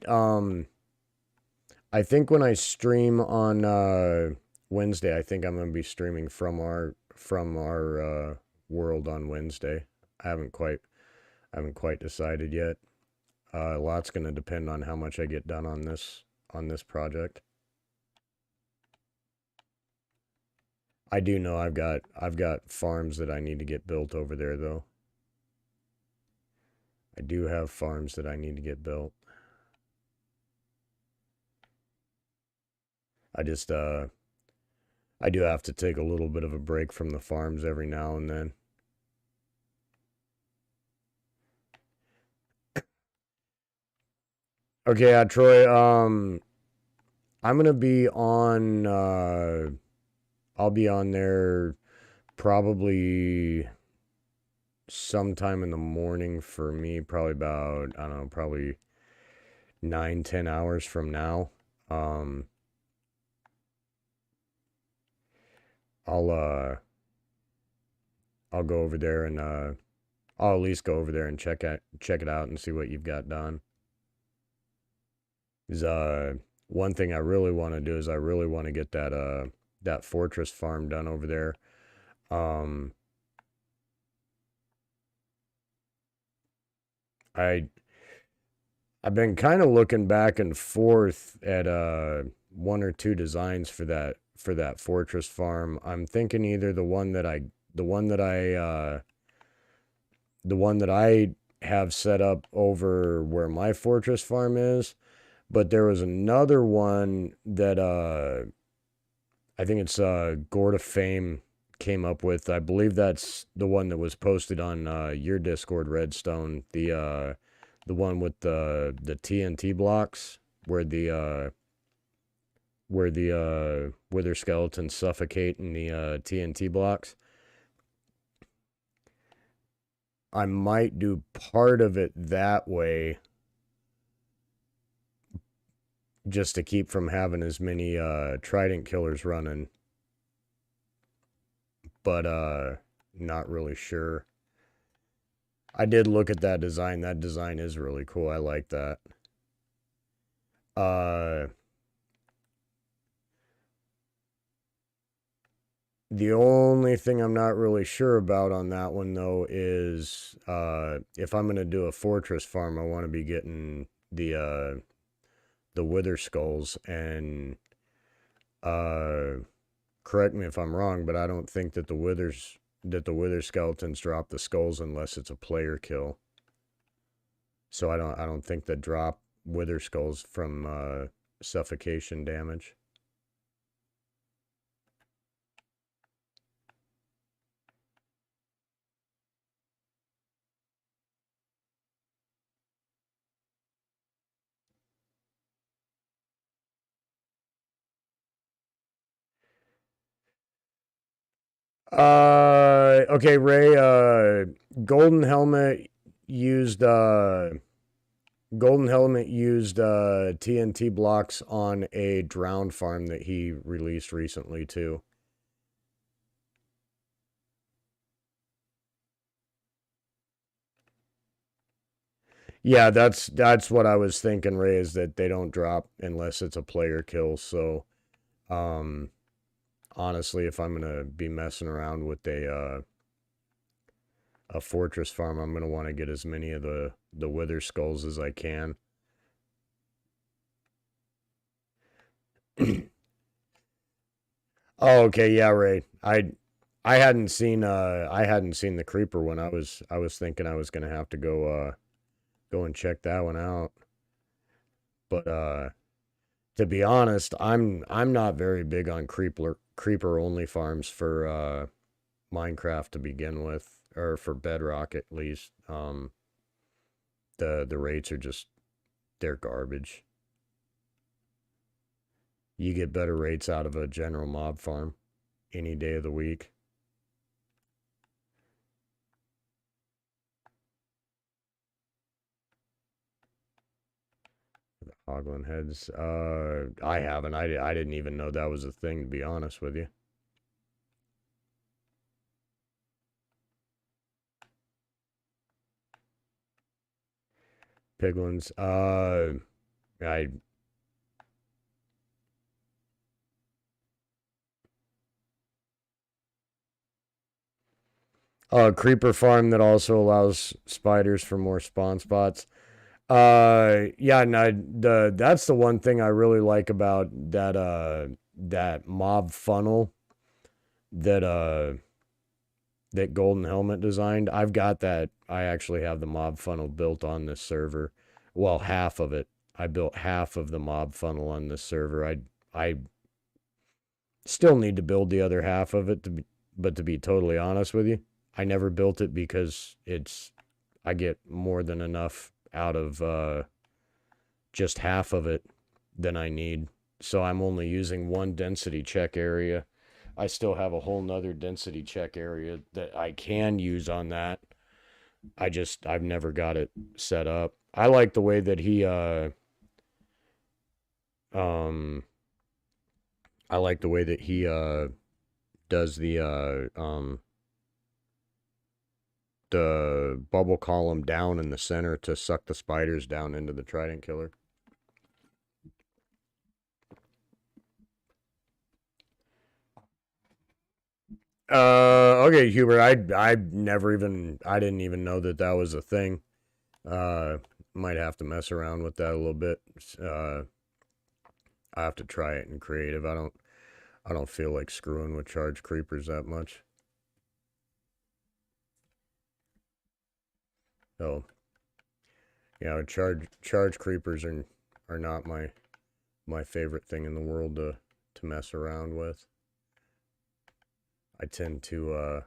I think when I stream on Wednesday, I think I'm gonna be streaming from our world on Wednesday. I haven't quite decided yet. A lot's gonna depend on how much I get done on this project. I do know I've got farms that I need to get built over there though. I do have farms that I need to get built. I just I do have to take a little bit of a break from the farms every now and then. Okay, Troy, I'm gonna be on I'll be on there probably sometime in the morning for me, probably about, I don't know, probably 9, 10 hours from now. Um I'll I'll go over there and I'll at least go over there and check it out and see what you've got done. Is one thing I really want to do is I really want to get that fortress farm done over there. Um I I've been kind of looking back and forth at one or two designs for that fortress farm. I'm thinking either the one that the one that I have set up over where my fortress farm is, but there was another one that I think it's Gord of Fame came up with. I believe that's the one that was posted on your Discord, Redstone. The one with the TNT blocks where the wither skeletons suffocate in the TNT blocks. I might do part of it that way just to keep from having as many trident killers running, but not really sure. I did look at that design. That design is really cool. I like that. Uh the only thing I'm not really sure about on that one though is if I'm gonna do a fortress farm, I want to be getting the wither skulls and uh correct me if I'm wrong, but I don't think that the wither skeletons drop the skulls unless it's a player kill. So I don't think that drop wither skulls from suffocation damage. Okay, Ray, Golden Helmet used TNT blocks on a drowned farm that he released recently too. Yeah, that's what I was thinking, Ray, is that they don't drop unless it's a player kill. So, um, honestly, if I'm gonna be messing around with a fortress farm, I'm gonna want to get as many of the wither skulls as I can. Oh, okay, yeah, Ray. I hadn't seen the creeper one. I was thinking I was gonna have to go and check that one out. But to be honest, I'm not very big on creeper only farms for Minecraft to begin with, or for Bedrock at least. The rates are just, they're garbage. You get better rates out of a general mob farm any day of the week. Hoglin heads. I haven't. I didn't even know that was a thing, to be honest with you. Piglins. I creeper farm that also allows spiders for more spawn spots. Yeah, no, that's the one thing I really like about that mob funnel that that Golden Helmet designed. I've got that. I actually have the mob funnel built on this server. Well, half of it. I built half of the mob funnel on this server. I still need to build the other half of it but to be totally honest with you, I never built it because I get more than enough out of just half of it than I need. So I'm only using one density check area. I still have a whole nother density check area that I can use on that. I've never got it set up. I like the way that he um I like the way that he does the bubble column down in the center to suck the spiders down into the trident killer. Okay, Huber. I didn't even know that that was a thing. Might have to mess around with that a little bit. I have to try it in creative. I don't feel like screwing with charge creepers that much. So, charge creepers are not my favorite thing in the world to mess around with. I tend to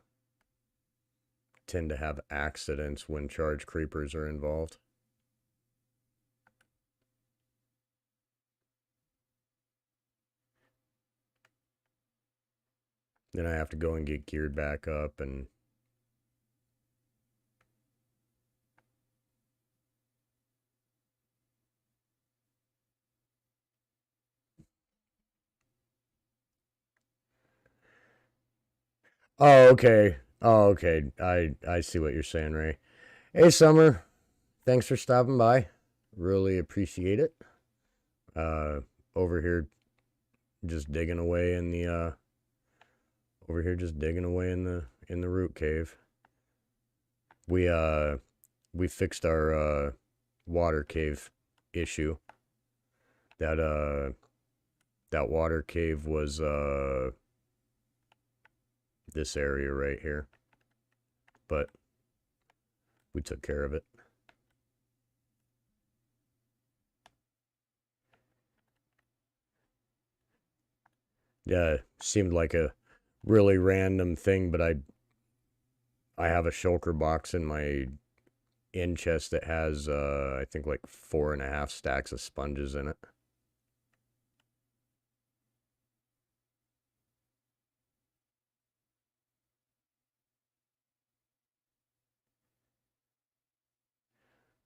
have accidents when charge creepers are involved. Then I have to go and get geared back up and oh, okay. Oh, okay. I see what you're saying, Ray. Hey, Summer. Thanks for stopping by. Really appreciate it. Uh, over here just digging away in the over here just digging away in the root cave. We fixed our water cave issue. That that water cave was this area right here. But we took care of it. Yeah, seemed like a really random thing, but I have a shulker box in my in chest that has I think like 4.5 stacks of sponges in it.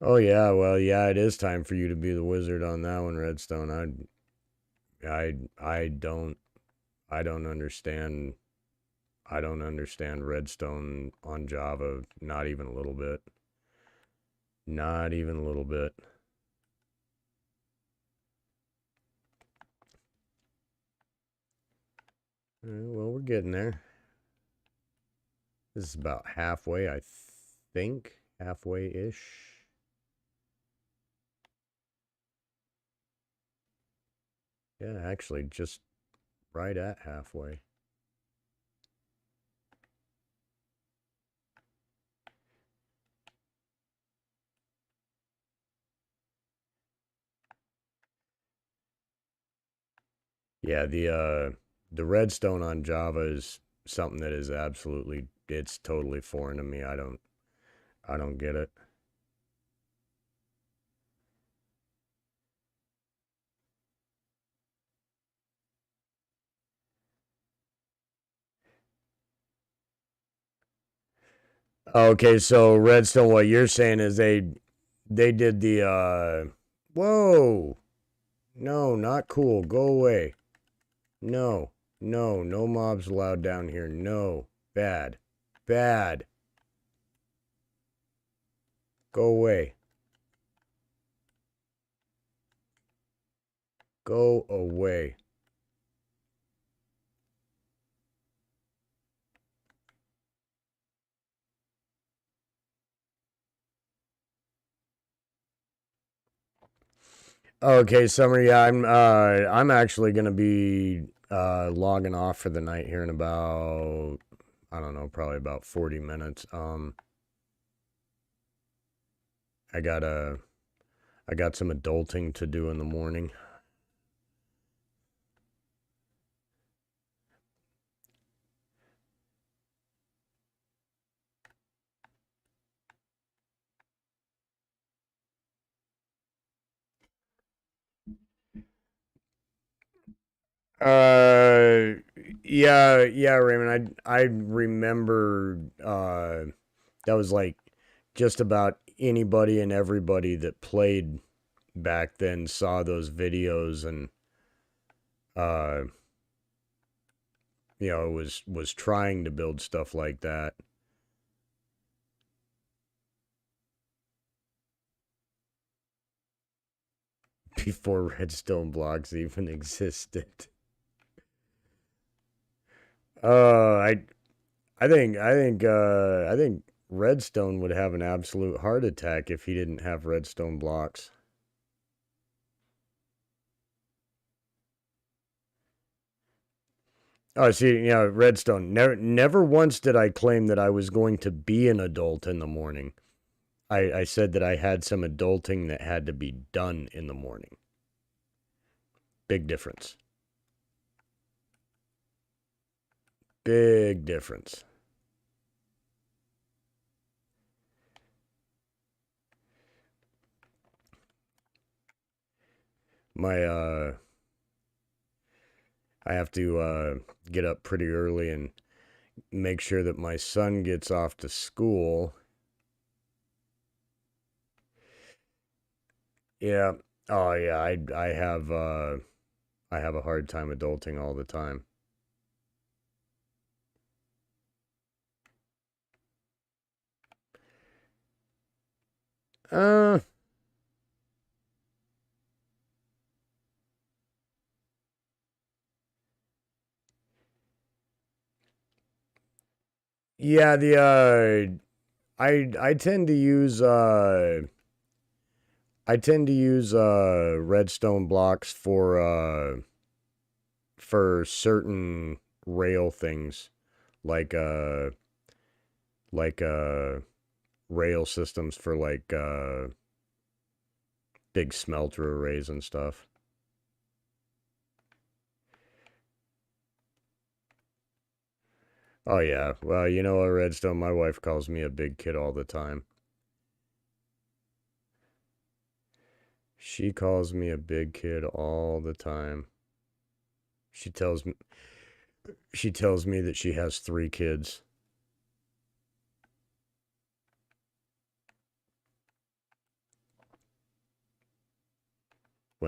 Oh yeah, well yeah, it is time for you to be the wizard on that one, Redstone. I I don't understand I don't understand Redstone on Java, not even a little bit. Not even a little bit. Well, we're getting there. This is about halfway, I think. Halfway-ish. Yeah, actually, just right at halfway. Yeah, the redstone on Java is something that is absolutely it's totally foreign to me. I don't get it. Okay, so redstone, what you're saying is they did the whoa. No, not cool. Go away. No. No, no mobs allowed down here. No. Bad. Bad. Go away. Go away. Okay, Summer, yeah, I'm actually gonna be logging off for the night here in about I don't know, probably about 40 minutes. I got a I got some adulting to do in the morning. Uh, yeah, Raymond. I remember that was like just about anybody and everybody that played back then saw those videos and uh was trying to build stuff like that before redstone blocks even existed. Uh, I I think Redstone would have an absolute heart attack if he didn't have redstone blocks. Oh, see, Redstone. Never once did I claim that I was going to be an adult in the morning. I said that I had some adulting that had to be done in the morning. Big difference. Big difference. My I have to get up pretty early and make sure that my son gets off to school. Yeah. Oh yeah, I have a hard time adulting all the time. Uh yeah, the I tend to use redstone blocks for certain rail things like like uh rail systems for like big smelter arrays and stuff. Oh yeah. Well, you know what, Redstone, my wife calls me a big kid all the time. She calls me a big kid all the time. She tells me she tells me that she has 3 kids.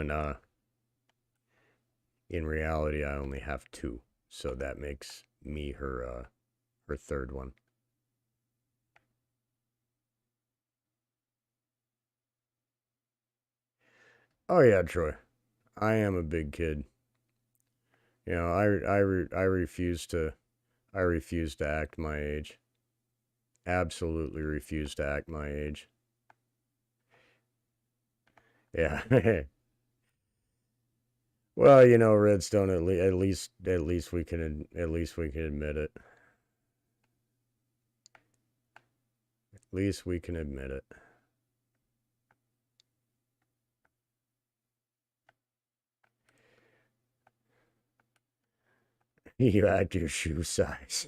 when in reality I only have two. So that makes me her third one. Oh yeah, Troy. I am a big kid. You know, I refuse to act my age. Absolutely refuse to act my age. Yeah. Well, you know, Redstone. At least we can admit it. At least we can admit it. You add your shoe size.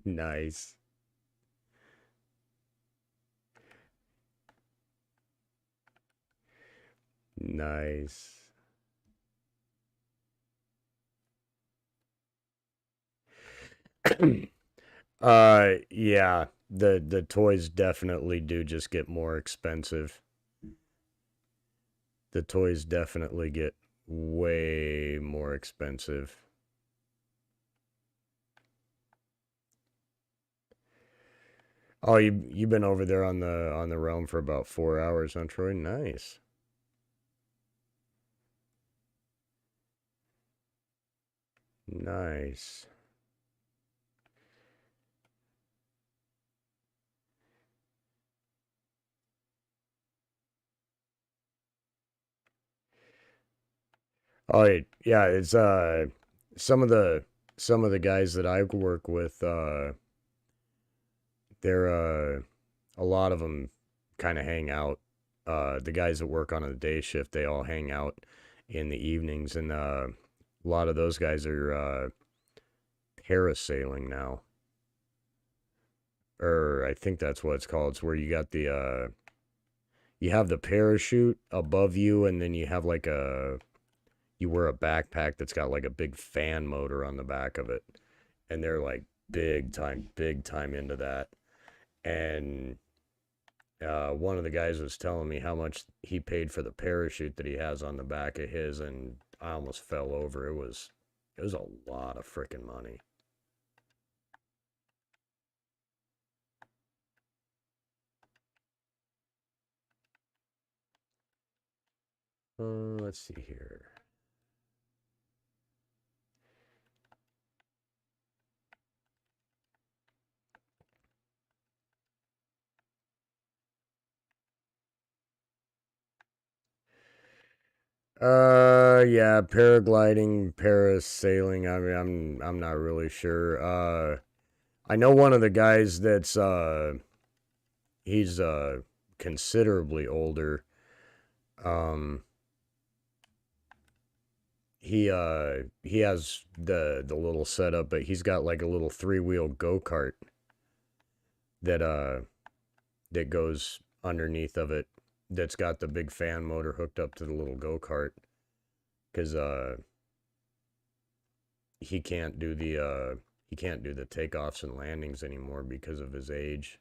Nice. Nice. Yeah. The toys definitely do just get more expensive. The toys definitely get way more expensive. Oh, you've been over there on the realm for about 4 hours, huh, Troy? Nice. Nice. Oh yeah, it's some of the guys that I work with, they're a lot of them kind of hang out. The guys that work on a day shift, they all hang out in the evenings, and a lot of those guys are parasailing now, or I think that's what it's called. It's where you got the you have the parachute above you, and then you have like you wear a backpack that's got like a big fan motor on the back of it, and they're like big time into that. And one of the guys was telling me how much he paid for the parachute that he has on the back of his, and I almost fell over. It was a lot of freaking money. Let's see here. Yeah, paragliding, parasailing. I mean, I'm not really sure. I know one of the guys that's he's considerably older. Um, he has the little setup, but he's got like a little 3-wheel go-kart that that goes underneath of it, that's got the big fan motor hooked up to the little go-kart, because he can't do the takeoffs and landings anymore because of his age.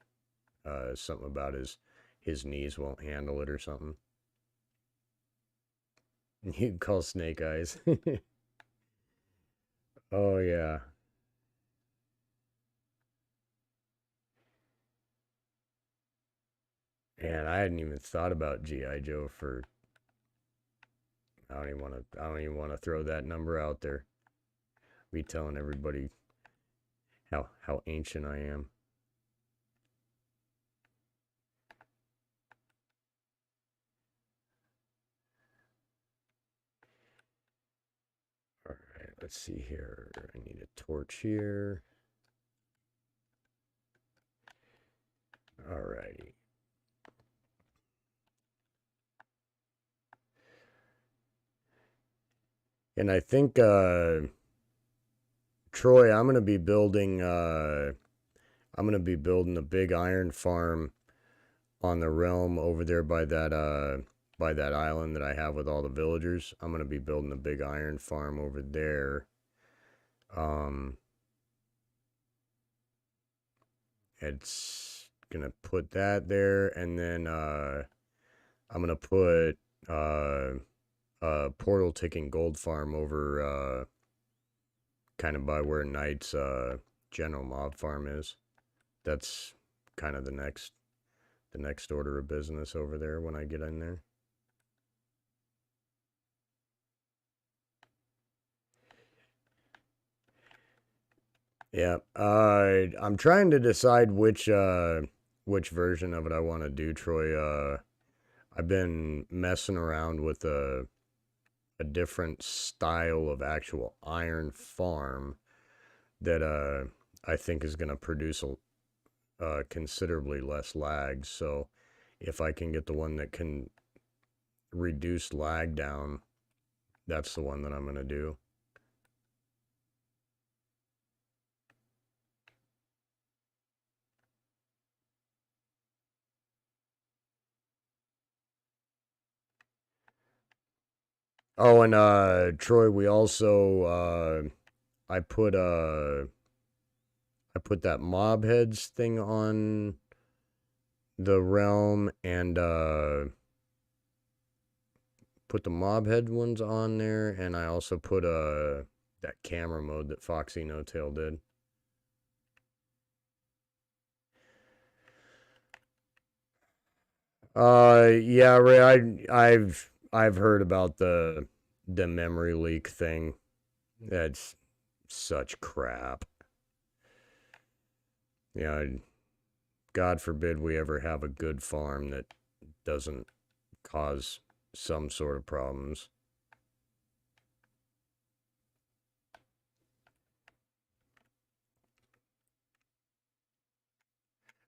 Something about his knees won't handle it or something. You call Snake Eyes. Oh yeah. And I hadn't even thought about GI Joe for. I don't even want to. I don't even want to throw that number out there. Be telling everybody how ancient I am. All right, let's see here. I need a torch here. All righty. And I think Troy, I'm gonna be building a big iron farm on the realm over there by that island that I have with all the villagers. I'm gonna be building a big iron farm over there. Um, it's gonna put that there, and then I'm gonna put portal ticking gold farm over kind of by where Knight's general mob farm is. That's kind of the next order of business over there when I get in there. Yeah, I'm trying to decide which version of it I want to do, Troy. I've been messing around with a different style of actual iron farm that I think is going to produce considerably less lag. So if I can get the one that can reduce lag down, that's the one that I'm going to do. Oh, and Troy, we also I put that mob heads thing on the realm and put the mob head ones on there, and I also put that camera mode that Foxy No Tail did. Yeah, Ray, I've heard about the memory leak thing. That's such crap. Yeah, God forbid we ever have a good farm that doesn't cause some sort of problems.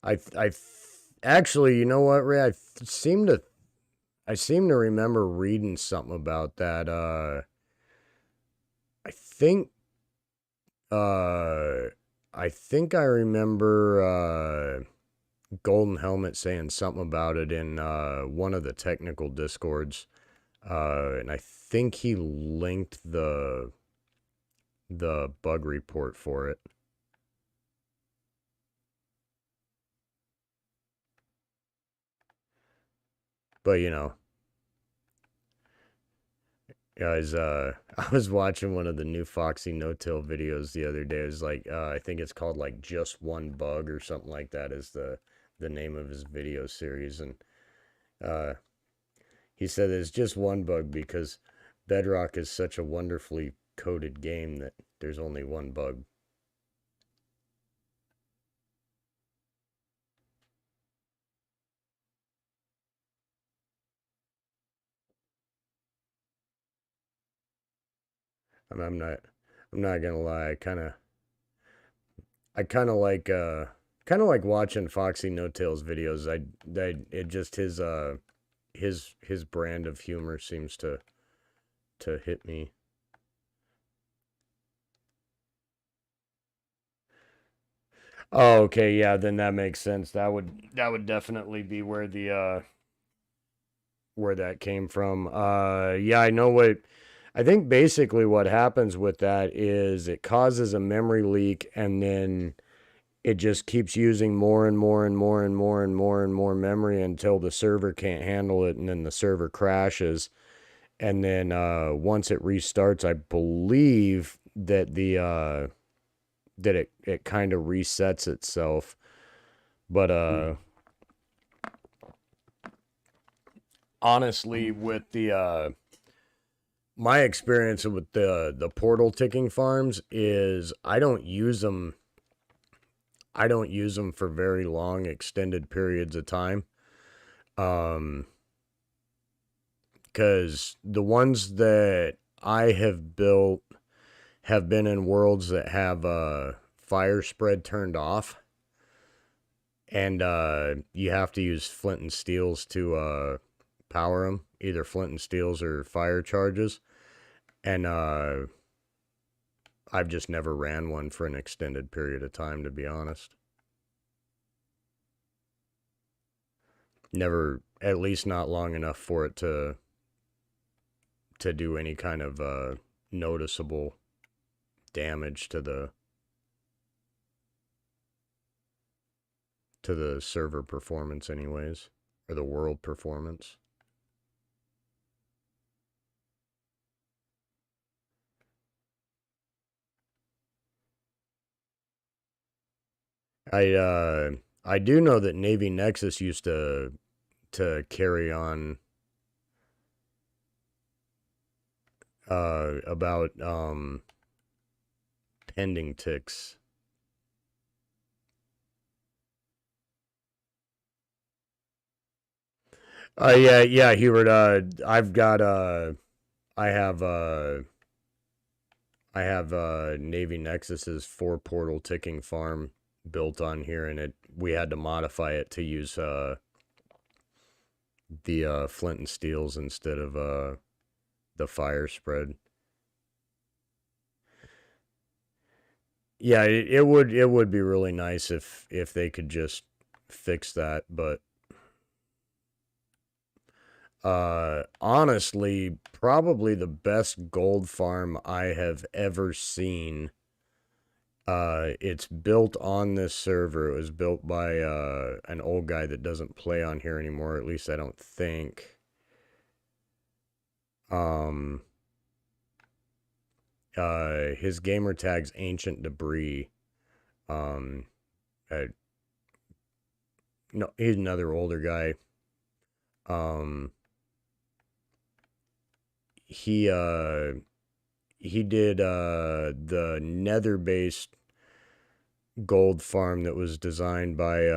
I actually, you know what, Ray? I seem to remember reading something about that. I think uh I think I remember Golden Helmet saying something about it in one of the technical discords. And I think he linked the bug report for it. But you know, guys, I was watching one of the new Foxy No-Till videos the other day. It was like, I think it's called like Just One Bug or something like that is the name of his video series. And uh, he said it's just one bug because Bedrock is such a wonderfully coded game that there's only one bug. I'm not I'm not gonna lie. I kind of like watching Foxy No Tail's videos. It just his brand of humor seems to hit me. Oh, okay, yeah, then that makes sense. That would definitely be where that came from. Yeah, I know what I think basically what happens with that is it causes a memory leak and then it just keeps using more and more and more and more and more and more memory until the server can't handle it and then the server crashes. And then once it restarts, I believe that it kind of resets itself. But honestly, with the my experience with the portal ticking farms is I don't use them for very long extended periods of time. Um cuz the ones that I have built have been in worlds that have fire spread turned off, and you have to use flint and steels to power them, either flint and steels or fire charges. And I've just never ran one for an extended period of time, to be honest. Never, at least not long enough for it to do any kind of noticeable damage to the server performance, anyways, or the world performance. I do know that Navy Nexus used to carry on about pending ticks. Yeah, Hubert. I have Navy Nexus's 4 portal ticking farm built on here, and we had to modify it to use the flint and steels instead of the fire spread. Yeah, it would be really nice if they could just fix that, but honestly, probably the best gold farm I have ever seen. It's built on this server. It was built by an old guy that doesn't play on here anymore, at least I don't think. Um his gamer tag's Ancient Debris. Um uh, no, he's another older guy. Um he uh he did the nether based gold farm that was designed by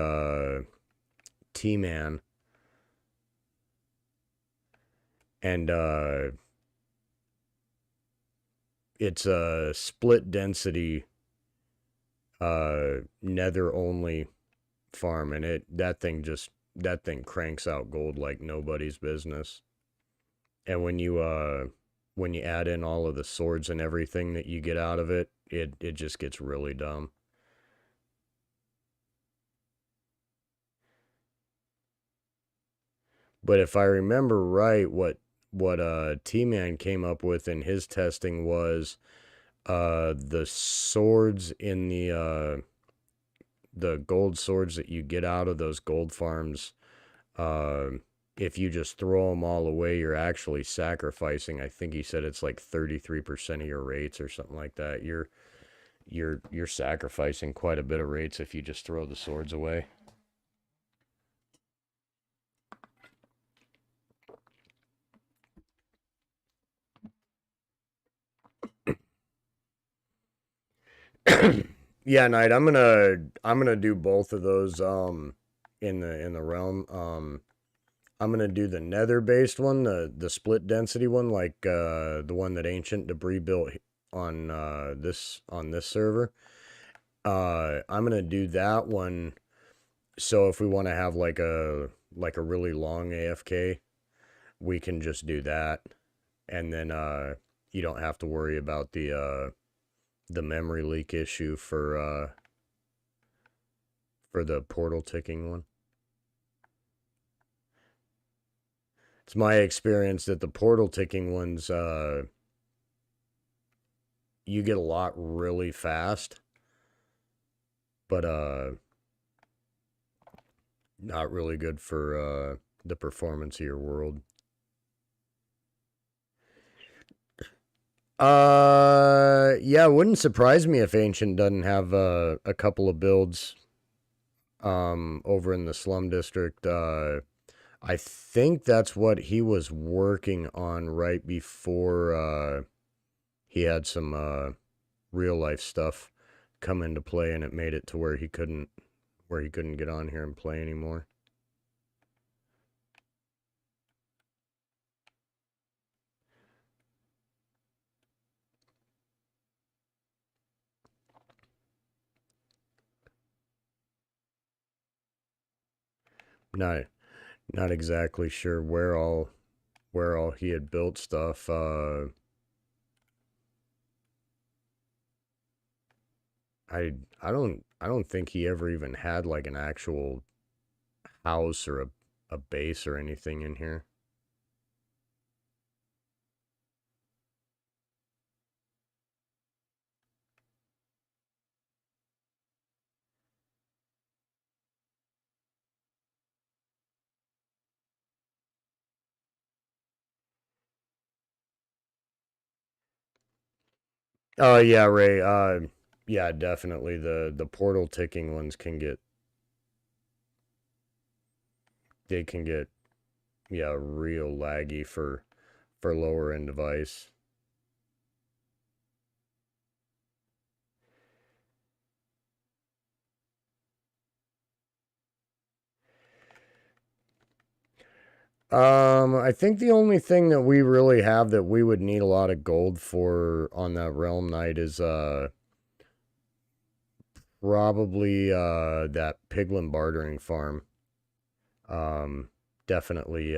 T-Man, and it's a split density nether only farm, and that thing cranks out gold like nobody's business. And when you add in all of the swords and everything that you get out of it, it just gets really dumb. But if I remember right, what T-Man came up with in his testing was the swords in the gold swords that you get out of those gold farms. uh if you just throw them all away, you're actually sacrificing, I think he said it's like 33% of your rates or something like that. You're sacrificing quite a bit of rates if you just throw the swords away. Yeah, Knight, I'm gonna do both of those in the realm. I'm gonna do the nether based one, the split density one, like the one that Ancient Debris built on this server. I'm gonna do that one. So if we want to have like a really long AFK, we can just do that, and then you don't have to worry about the memory leak issue for the portal ticking one. It's my experience that the portal ticking ones, you get a lot really fast, but not really good for the performance of your world. Yeah, it wouldn't surprise me if Ancient doesn't have a couple of builds over in the slum district. I think that's what he was working on right before he had some real life stuff come into play, and it made it to where he couldn't get on here and play anymore. Not not exactly sure where all he had built stuff. I don't think he ever even had like an actual house or a base or anything in here. Oh yeah, Ray. Yeah, definitely the portal ticking ones they can get yeah, real laggy for lower end device. I think the only thing that we really have that we would need a lot of gold for on that Realm Knight is probably that piglin bartering farm. Um definitely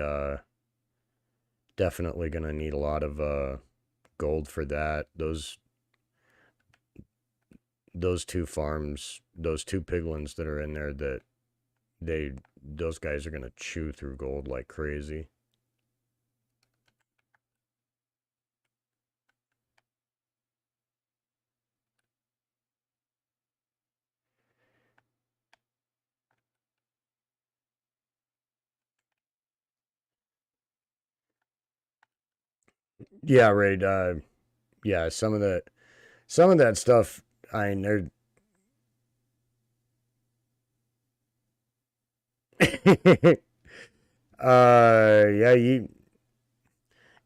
definitely gonna need a lot of gold for that. Those two farms, those two piglins that are in there that they those guys are gonna chew through gold like crazy. Yeah, right. Yeah, some of that stuff. I mean, they're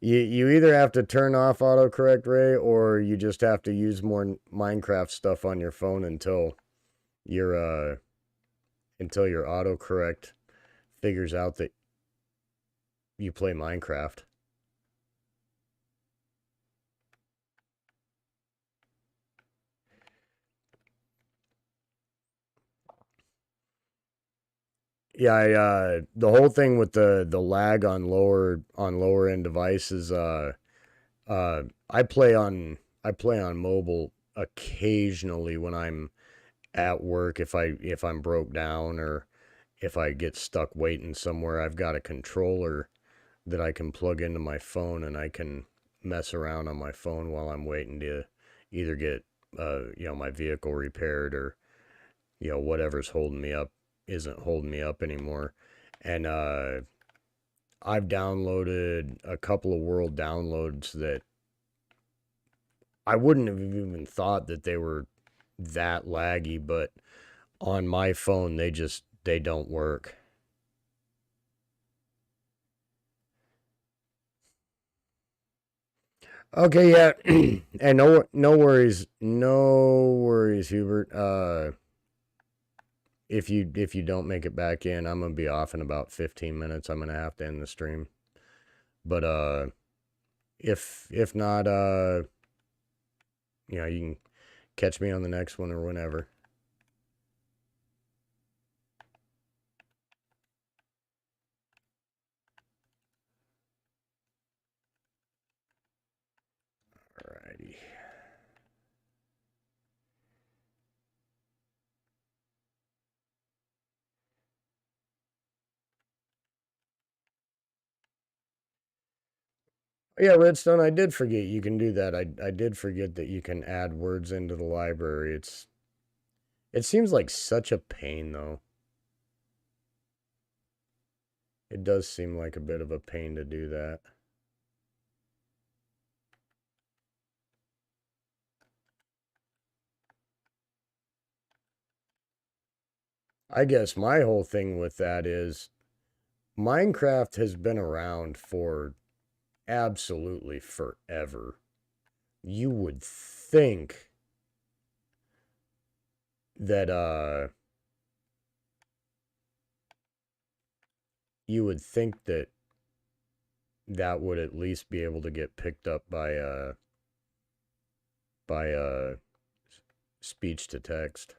yeah, you either have to turn off autocorrect, Ray, or you just have to use more Minecraft stuff on your phone your until your autocorrect figures out that you play Minecraft. Yeah, the whole thing with the lag on lower end devices. I play on mobile occasionally when I'm at work if I'm broke down or if I get stuck waiting somewhere. I've got a controller that I can plug into my phone and I can mess around on my phone while I'm waiting to either get my vehicle repaired or whatever's holding me up isn't holding me up anymore. And I've downloaded a couple of world downloads that I wouldn't have even thought that they were that laggy, but on my phone they don't work. Okay, yeah, and no worries, Hubert. If you don't make it back in, I'm gonna be off in about 15 minutes. I'm gonna have to end the stream. But if not, you can catch me on the next one or whenever. Alrighty. Yeah, Redstone, I did forget you can do that. I did forget that you can add words into the library. It seems like such a pain though. It does seem like a bit of a pain to do that. I guess my whole thing with that is Minecraft has been around for absolutely forever. You would think that you would think that that would at least be able to get picked up by speech to text.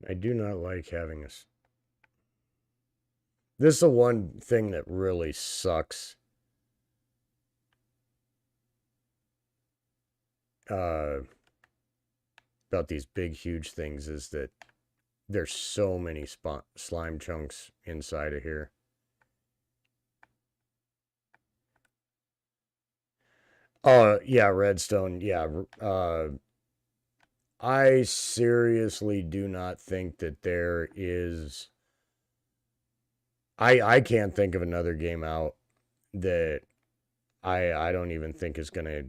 I do not like having a. This is the one thing that really sucks. uh, about these big, huge things is that there's so many slime chunks inside of here. Oh, yeah, redstone. Yeah. I seriously do not think that there is. I can't think of another game out that I don't even think is gonna.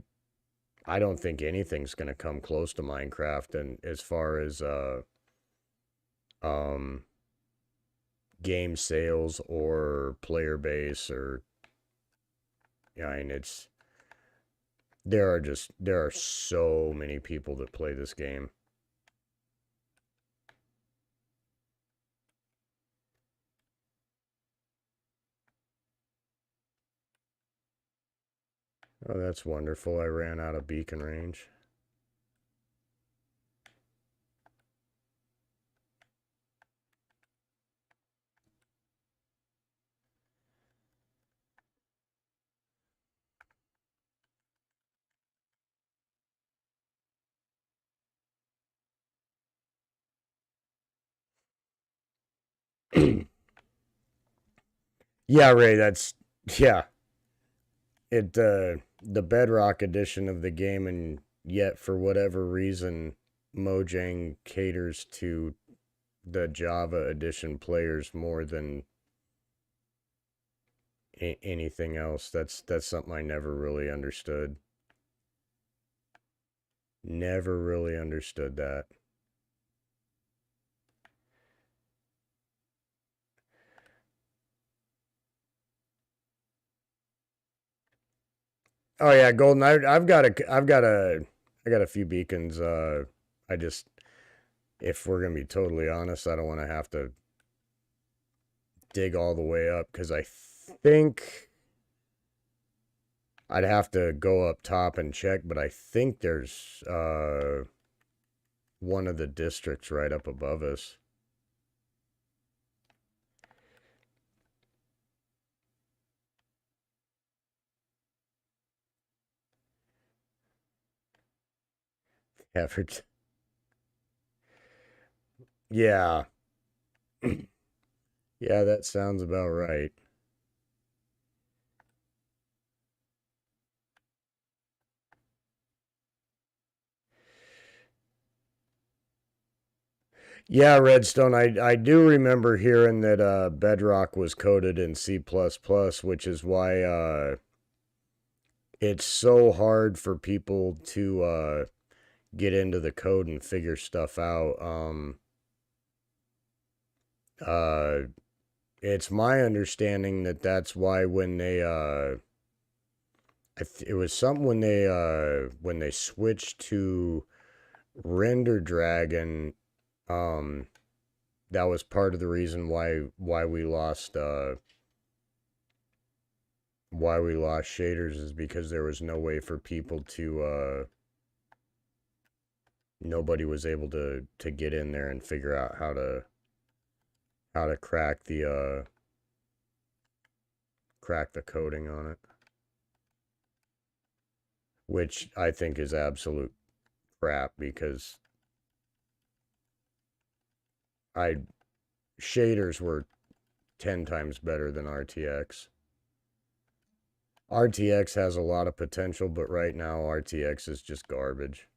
I don't think anything's gonna come close to Minecraft, and as far as um game sales or player base or yeah, I mean it's there are so many people that play this game. Oh, that's wonderful. I ran out of beacon range. Yeah, Ray, that's yeah. It the Bedrock edition of the game, and yet for whatever reason Mojang caters to the Java edition players more than anything else. That's something I never really understood. Never really understood that. Oh yeah, Golden. I got a few beacons. I just, if we're gonna be totally honest, I don't want to have to dig all the way up because I think I'd have to go up top and check, but I think there's one of the districts right up above us. Effort. Yeah. Yeah, that sounds about right. Yeah, Redstone. I do remember hearing that Bedrock was coded in C++, which is why it's so hard for people to get into the code and figure stuff out. Uh, it's my understanding that that's why when they it was something when they switched to Render Dragon, um, that was part of the reason why we lost shaders is because there was no way for people to nobody was able to get in there and figure out how to crack the coding on it, which I think is absolute crap because I shaders were 10 times better than RTX. RTX has a lot of potential, but right now RTX is just garbage.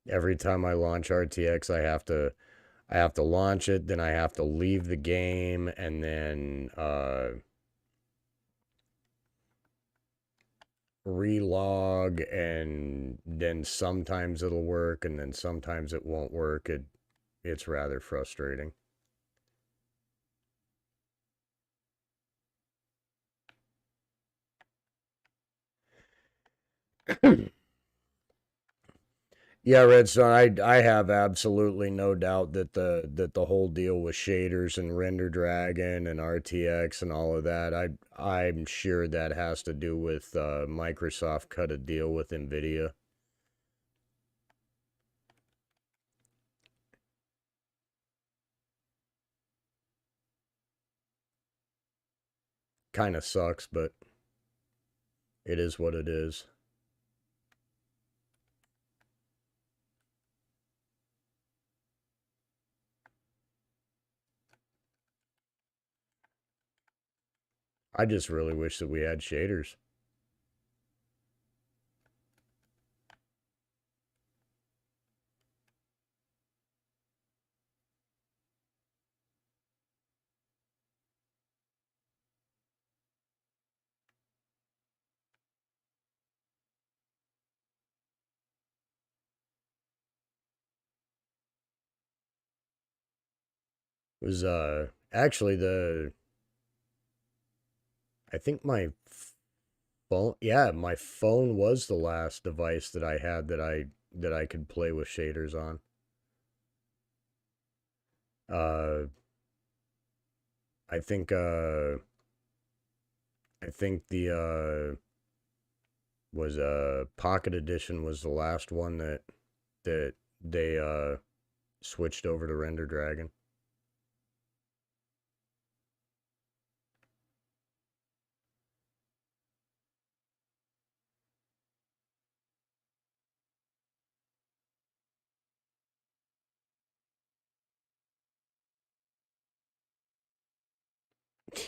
Every time I launch RTX, I have to launch it, then I have to leave the game, and then relog, and then sometimes it'll work, and then sometimes it won't work. It's rather frustrating. Yeah, Redstone, I have absolutely no doubt that the whole deal with shaders and Render Dragon and RTX and all of that, I'm sure that has to do with Microsoft cut a deal with Nvidia. Kind of sucks, but it is what it is. I just really wish that we had shaders. It was actually I think my phone, yeah, my phone was the last device that I had that I could play with shaders on. Uh I think I think the was Pocket Edition was the last one that they switched over to Render Dragon.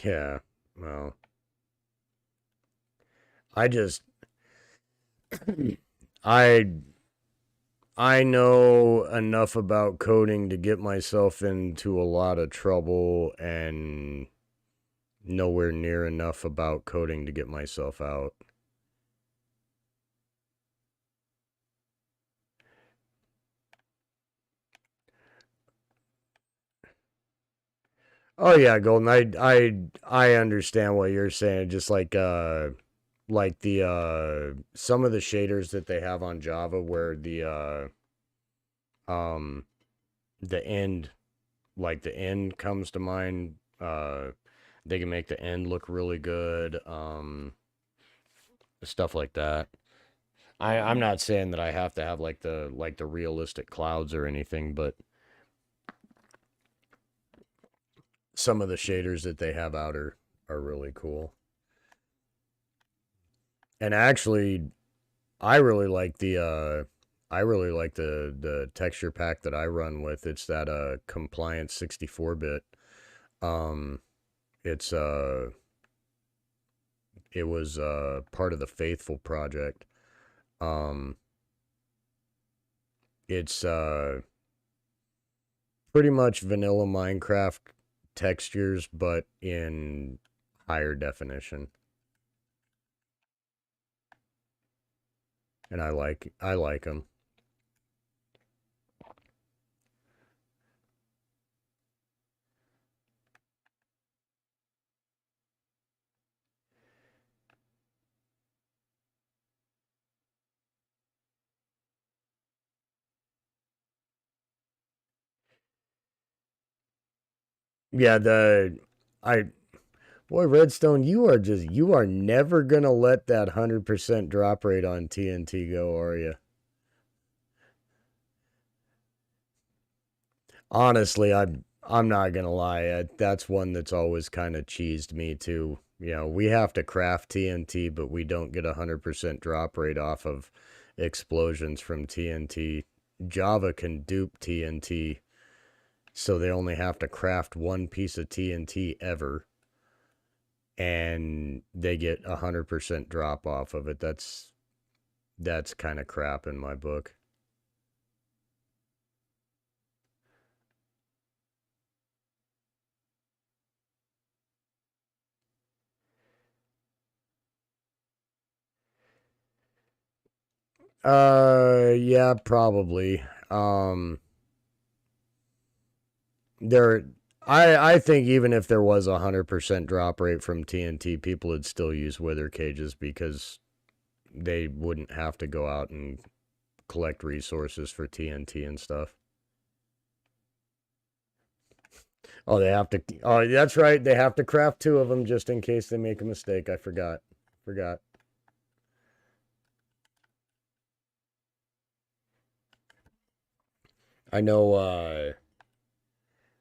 Yeah. Well, I just I I know enough about coding to get myself into a lot of trouble and nowhere near enough about coding to get myself out. Oh yeah, Golden. I understand what you're saying. Just like the some of the shaders that they have on Java where um the end like the end comes to mind. They can make the end look really good. Stuff like that. I'm not saying that I have to have like the realistic clouds or anything, but some of the shaders that they have out are really cool. And actually, I really like the texture pack that I run with. It's that compliant 64-bit. Um it's it was part of the Faithful project. Um it's pretty much vanilla Minecraft textures but in higher definition. And I like them. Yeah, the I boy Redstone, you are never gonna let that 100% drop rate on TNT go, are you? Honestly, I'm not gonna lie. That's one that's always kind of cheesed me too. You know, we have to craft TNT, but we don't get 100% drop rate off of explosions from TNT. Java can dupe TNT, so they only have to craft one piece of TNT ever, and they get 100% drop off of it. That's kind of crap in my book. Yeah, probably. There, I think even if there was 100% drop rate from TNT, people would still use wither cages because they wouldn't have to go out and collect resources for TNT and stuff. Oh, they have to. Oh, that's right. They have to craft two of them just in case they make a mistake. I forgot. Forgot. I know.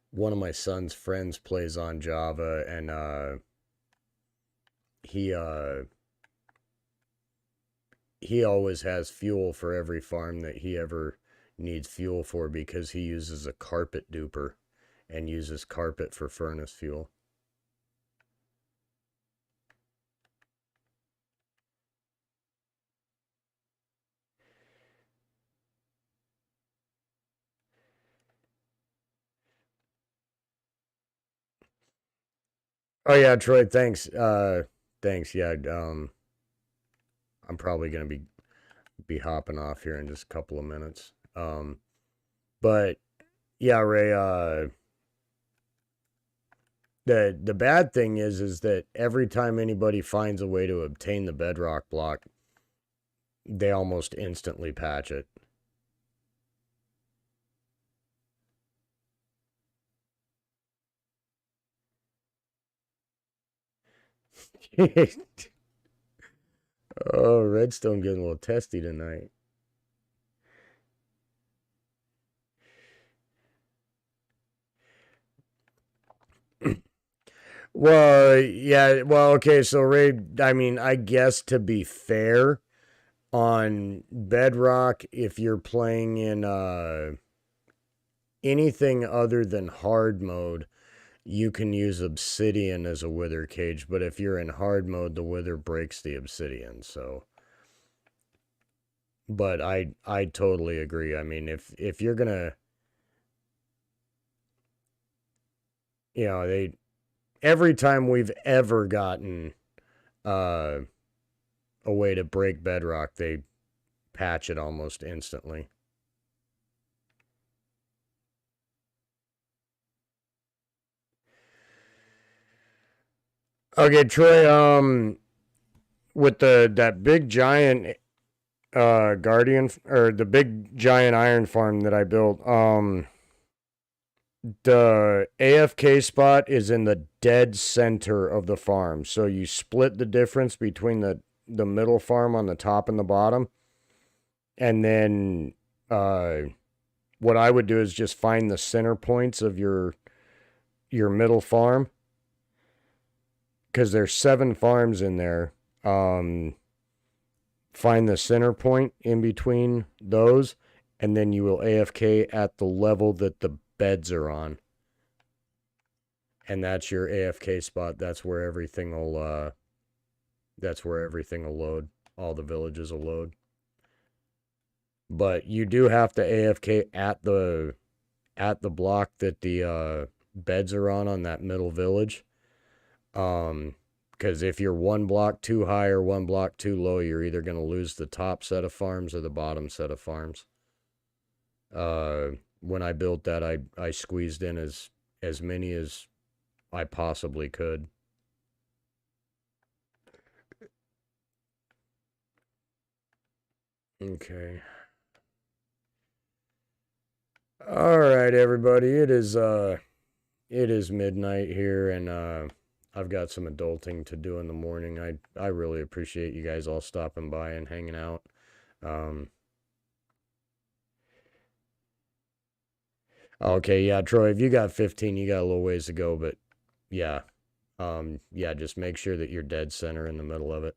One of my son's friends plays on Java, and he he always has fuel for every farm that he ever needs fuel for because he uses a carpet duper and uses carpet for furnace fuel. Oh yeah, Troy, thanks. Thanks. Yeah, I'm probably gonna be hopping off here in just a couple of minutes. But yeah, Ray, the bad thing is that every time anybody finds a way to obtain the bedrock block, they almost instantly patch it. Oh, Redstone getting a little testy tonight. Well, yeah, well, okay, so Ray, I mean, I guess to be fair, on Bedrock, if you're playing in anything other than hard mode, you can use obsidian as a wither cage, but if you're in hard mode, the wither breaks the obsidian, so but I totally agree. I mean, if you're gonna, they every time we've ever gotten uh a way to break bedrock, they patch it almost instantly. Okay, Troy, with that big giant guardian, or the big giant iron farm that I built, the AFK spot is in the dead center of the farm. So you split the difference between the middle farm on the top and the bottom. And then what I would do is just find the center points of your middle farm, because there's 7 farms in there. Find the center point in between those, and then you will AFK at the level that the beds are on. And that's your AFK spot. That's where everything will load. All the villages will load. But you do have to AFK at the block that the beds are on that middle village. Because if you're one block too high or one block too low, you're either going to lose the top set of farms or the bottom set of farms. When I built that, I squeezed in as many as I possibly could. Okay. All right, everybody. It is midnight here, and I've got some adulting to do in the morning. I really appreciate you guys all stopping by and hanging out. Okay, yeah, Troy, if you got 15, you got a little ways to go, but yeah. Yeah, just make sure that you're dead center in the middle of it.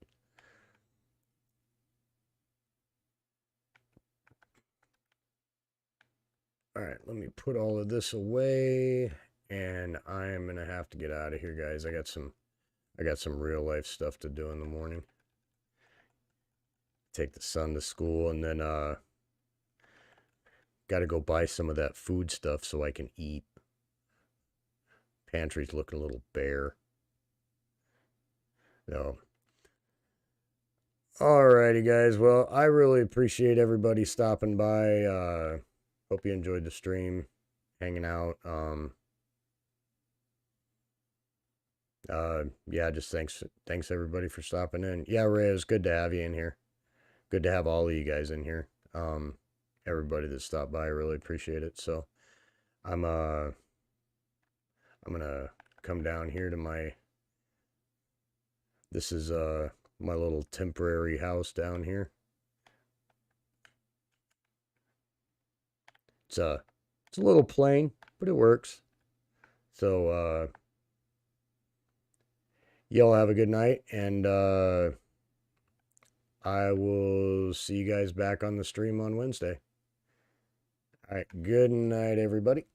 All right, let me put all of this away, and I am gonna have to get out of here, guys. I got some real life stuff to do in the morning. Take the son to school, and then got to go buy some of that food stuff so I can eat. Pantry's looking a little bare. So, alrighty, guys. Well, I really appreciate everybody stopping by. Hope you enjoyed the stream, hanging out. Yeah, just thanks everybody for stopping in. Yeah, Ray, it was good to have you in here. Good to have all of you guys in here. Everybody that stopped by, I really appreciate it. So, I'm gonna come down here to this is my little temporary house down here. It's a little plain, but it works. So y'all have a good night, and I will see you guys back on the stream on Wednesday. All right, good night, everybody.